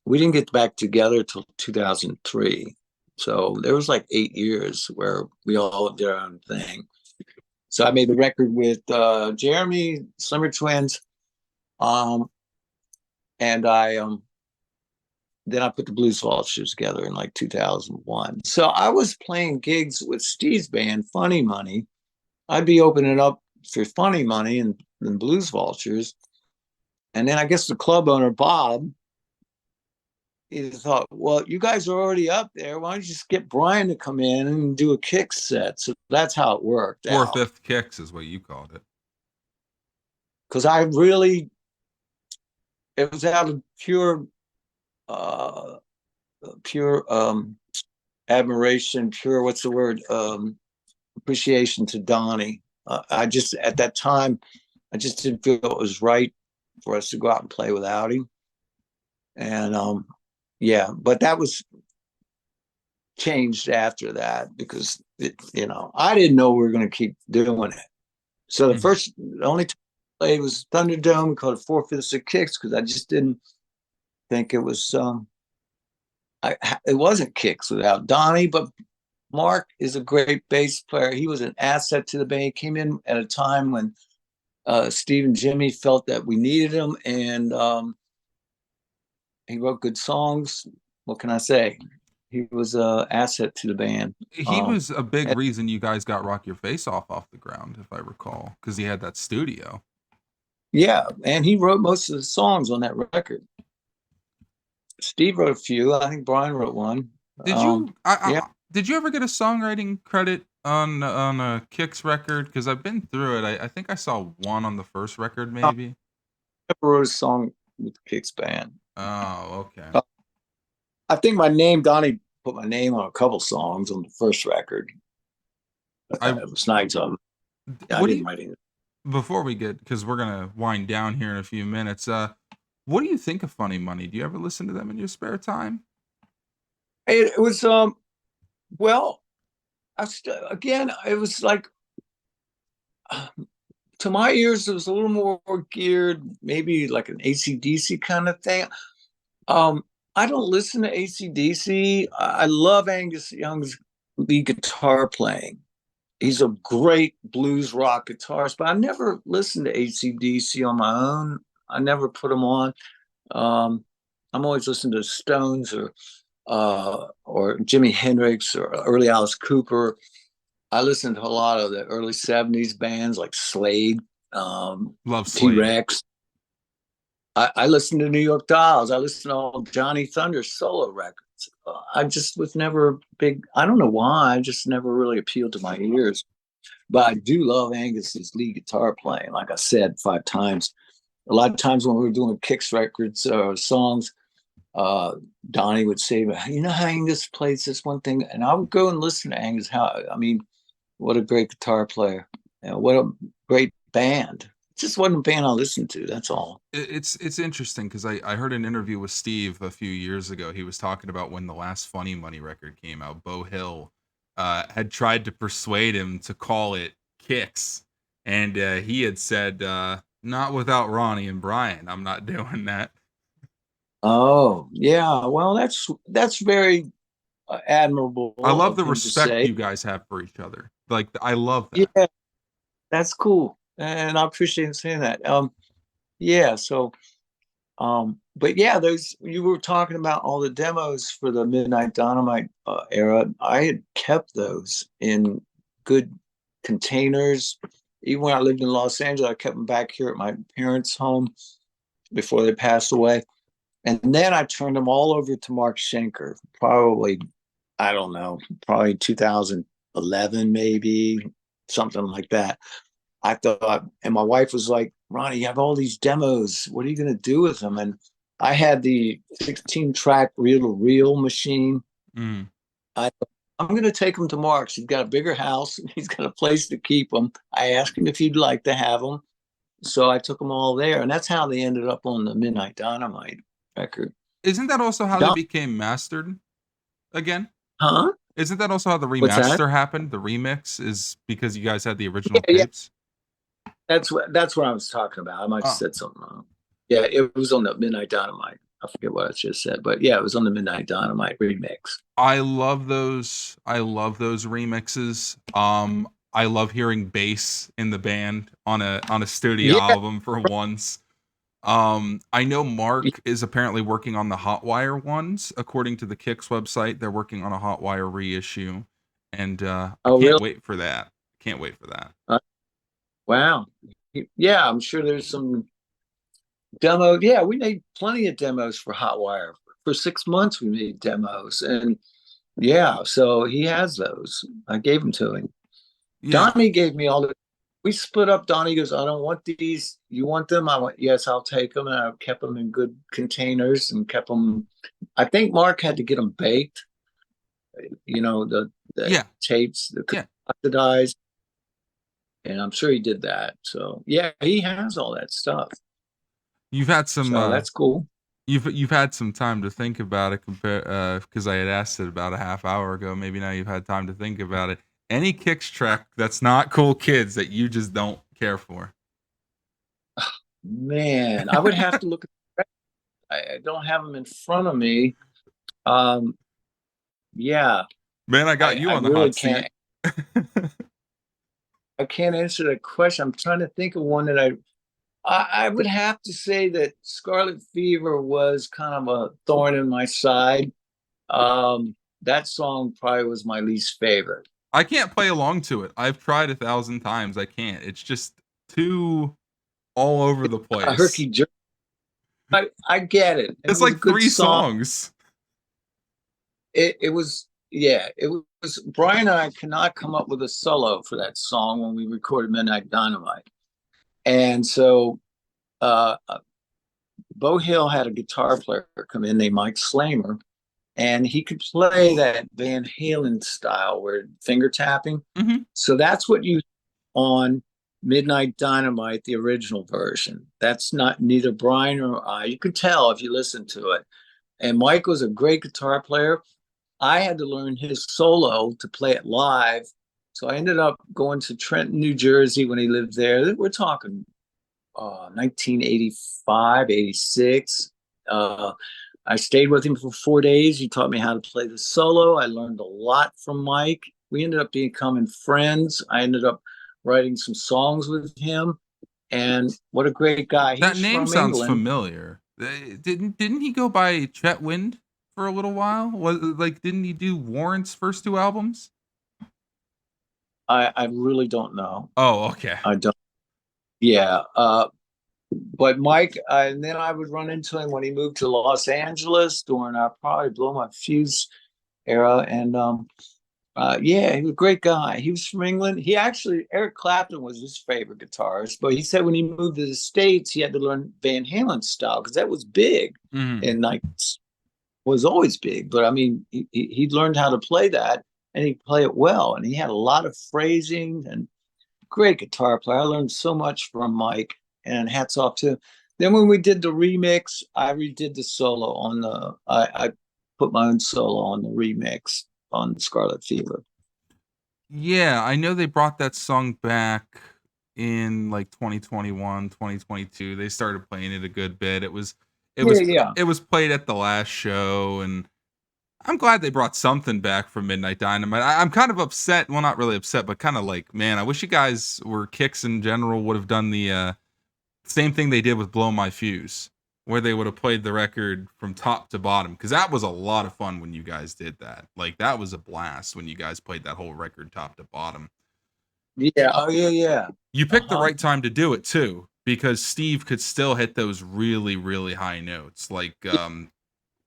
we didn't get back together till 2003. So there was like 8 years where we all did our own thing. So I made the record with Jeremy, Summer Twins, um, and I then I put the Blues Vultures together in like 2001. So I was playing gigs with Steve's band, Funny Money. I'd be opening up for Funny Money and Blues Vultures. And then I guess the club owner, Bob, he thought, well, you guys are already up there. Why don't you just get Brian to come in and do a kick set? So that's how it worked Four out. fifth kicks is what you called it. Because it was out of uh, pure admiration, pure, what's the word? Appreciation to Donnie. I just, at that time, I just didn't feel it was right for us to go out and play without him. And yeah, but that was changed after that because I didn't know we were going to keep doing it. So Mhm. the only time I played was Thunderdome. We called it 4/5 of Kicks because I just didn't think it was. It wasn't Kicks without Donnie, but Mark is a great bass player. He was an asset to the band. He came in at a time when Steve and Jimmy felt that we needed him, and he wrote good songs. What can I say? He was an asset to the band. He was a big And reason you guys got Rock Your Face Off the ground, if I recall, because he had that studio. yeah, and he wrote most of the songs on that record. Steve wrote a few. I think Brian wrote one. Did you Yeah, did you ever get a songwriting credit on a Kicks record? Because I've been through it. I think I saw one on the first record, I maybe. never wrote a song with the Kicks band. Oh, okay. Uh, I think my name, Donnie, put my name on a couple songs on the first record. I It was nice of him. I what do didn't you write it. before we get because we're gonna wind down here in a few minutes. What do you think of Funny Money? Do you ever listen to them in your spare time? It was well, again, it was like to my ears, it was a little more geared, maybe like an ACDC kind of thing. Um, I don't listen to ACDC. I love Angus Young's lead guitar playing. He's a great blues rock guitarist, but I never listened to ACDC on my own. I never put them on. Um, I'm always listening to Stones or Jimi Hendrix or early Alice Cooper. I listened to a lot of the early '70s bands like Slade, Love T Slade. Rex. I listened to New York Dolls. I listened to all Johnny Thunder's solo records. I just was never big. I don't know why. I just never really appealed to my ears. But I do love Angus's lead guitar playing. Like I said 5 times, a lot of times when we were doing Kicks records or songs, uh, Donnie would say, "You know how Angus plays this one thing," and I would go and listen to Angus. How I mean, what a great guitar player! What a great band! It just wasn't a band I listened to. That's all. It's interesting because I heard an interview with Steve a few years ago. He was talking about when the last Funny Money record came out. Bo Hill had tried to persuade him to call it Kicks, and he had said, "Not without Ronnie and Brian. I'm not doing that." Oh yeah, well that's very I admirable love of the him to respect say. you guys have for each other. Like I love that. Yeah, that's cool, and I appreciate him saying that. Yeah, so but yeah, those you were talking about all the demos for the Midnight Dynamite era. I had kept those in good containers. Even when I lived in Los Angeles, I kept them back here at my parents' home before they passed away. And then I turned them all over to Mark Schenker, probably, I don't know, probably 2011, maybe something like that. I thought, and my wife was like, "Ronnie, you have all these demos. What are you going to do with them?" And I had the 16 track reel to reel machine. Mm. I, I'm going to take them to Mark's. He's got a bigger house. He's got a place to keep them. I asked him if he'd like to have them. So I took them all there. And that's how they ended up on the Midnight Dynamite record. Isn't that also how they Don, became mastered again? huh? Isn't that also how the What's that? remaster happened? The remix is because you guys had the original Yeah, tapes? that's what I was talking about. I might have Oh, said something wrong. Yeah, it was on the Midnight Dynamite. I forget what I just said, but yeah, it was on the Midnight Dynamite remix. I love those. I love those remixes. I love hearing bass in the band on a studio Yeah, album for once. I know Mark is apparently working on the Hotwire ones. According to the Kicks website, they're working on a Hotwire reissue, and I oh can't really? wait for that. Can't wait for that. Uh, wow. Yeah, I'm sure there's some demo. Yeah, we made plenty of demos for Hotwire. For 6 months, we made demos, and yeah, so he has those. I gave them to him. Yeah, Donnie gave me all the. We split up. Donnie goes, "I don't want these. You want them?" I went, "Yes, I'll take them." And I kept them in good containers and kept them. I think Mark had to get them baked. The yeah, tapes, the yeah. oxidized, and I'm sure he did that. So yeah, he has all that stuff. You've had some. So that's cool. You've had some time to think about it compare because I had asked it about a half hour ago. Maybe now you've had time to think about it. Any Kicks track that's not Cool Kids that you just don't care for? Man, I would have to look at. I don't have them in front of me. Um, yeah, Man, I got I, you I on the really hot can't. seat. I can't answer that question. I'm trying to think of one that I would have to say that Scarlet Fever was kind of a thorn in my side. That song probably was my least favorite. I can't play along to it. I've tried 1,000 times. I can't. It's just too all over the A place. herky jerky. I get it. It It's was a like good three song. songs. It was, yeah, it was. Brian and I cannot come up with a solo for that song when we recorded Midnight Dynamite. And so uh, Bo Hill had a guitar player come in named Mike Slamer, and he could play that Van Halen style where finger tapping. Hmm. So that's what you on Midnight Dynamite, the original version. That's not neither Brian or I. You could tell if you listen to it. And Mike was a great guitar player. I had to learn his solo to play it live. So I ended up going to Trenton, New Jersey when he lived there. We're talking 1985, 86. I stayed with him for 4 days. He taught me how to play the solo. I learned a lot from Mike. We ended up becoming friends. I ended up writing some songs with him. And what a great guy. That He's name from sounds England. familiar. Didn't he go by Chet Wind for a little while? Was like didn't he do Warrant's first two albums? I really don't know. Oh, okay. I don't. Yeah. But Mike, and then I would run into him when he moved to Los Angeles during our probably Blow My Fuse era. And Yeah, he was a great guy. He was from England. He actually, Eric Clapton was his favorite guitarist, but he said when he moved to the States, he had to learn Van Halen's style because that was big Hmm. and like was always big. But I mean, he learned how to play that and he play it well. And he had a lot of phrasing and great guitar player. I learned so much from Mike, and hats off to. Then when we did the remix, I redid the solo on the. I put my own solo on the remix on Scarlet Fever. Yeah, I know they brought that song back in like 2021, 2022. They started playing it a good bit. It Yeah, was yeah. it was played at the last show, and I'm glad they brought something back from Midnight Dynamite. I'm kind of upset. Well, not really upset, but kind of like, man, I wish you guys were Kicks in general would have done the same thing they did with Blow My Fuse, where they would have played the record from top to bottom. Because that was a lot of fun when you guys did that. Like, that was a blast when you guys played that whole record top to bottom. Yeah. Oh, yeah, yeah. You picked the Uh-huh. right time to do it, too, because Steve could still hit those really, really high notes. Like,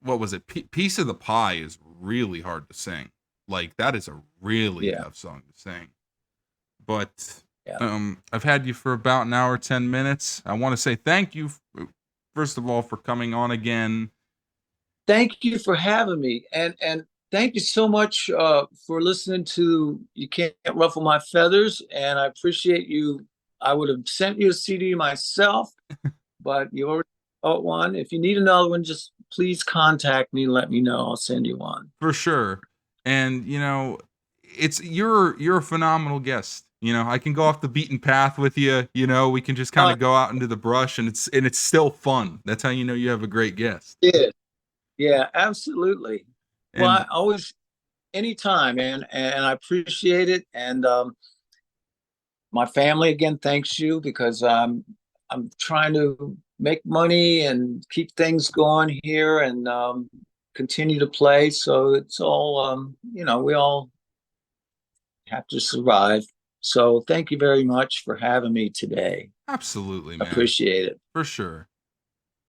what was it? Piece of the Pie is really hard to sing. Like, that is a really Yeah. tough song to sing. But Yeah. I've had you for about an hour, 10 minutes. I want to say thank you, first of all, for coming on again. Thank you for having me, and thank you so much for listening to You Can't Ruffle My Feathers, and I appreciate you. I would have sent you a CD myself, but you already got one. If you need another one, just please contact me and let me know. I'll send you one. For sure. And it's you're a phenomenal guest. I can go off the beaten path with you. We can just kind Uh, of go out into the brush, and it's still fun. That's how you know you have a great guest. yeah, yeah, absolutely. Well, I And always, anytime, man, and I appreciate it. And my family again thanks you because I'm trying to make money and keep things going here and continue to play. So it's all we all have to survive. So thank you very much for having me today. absolutely, man. Appreciate it. For sure.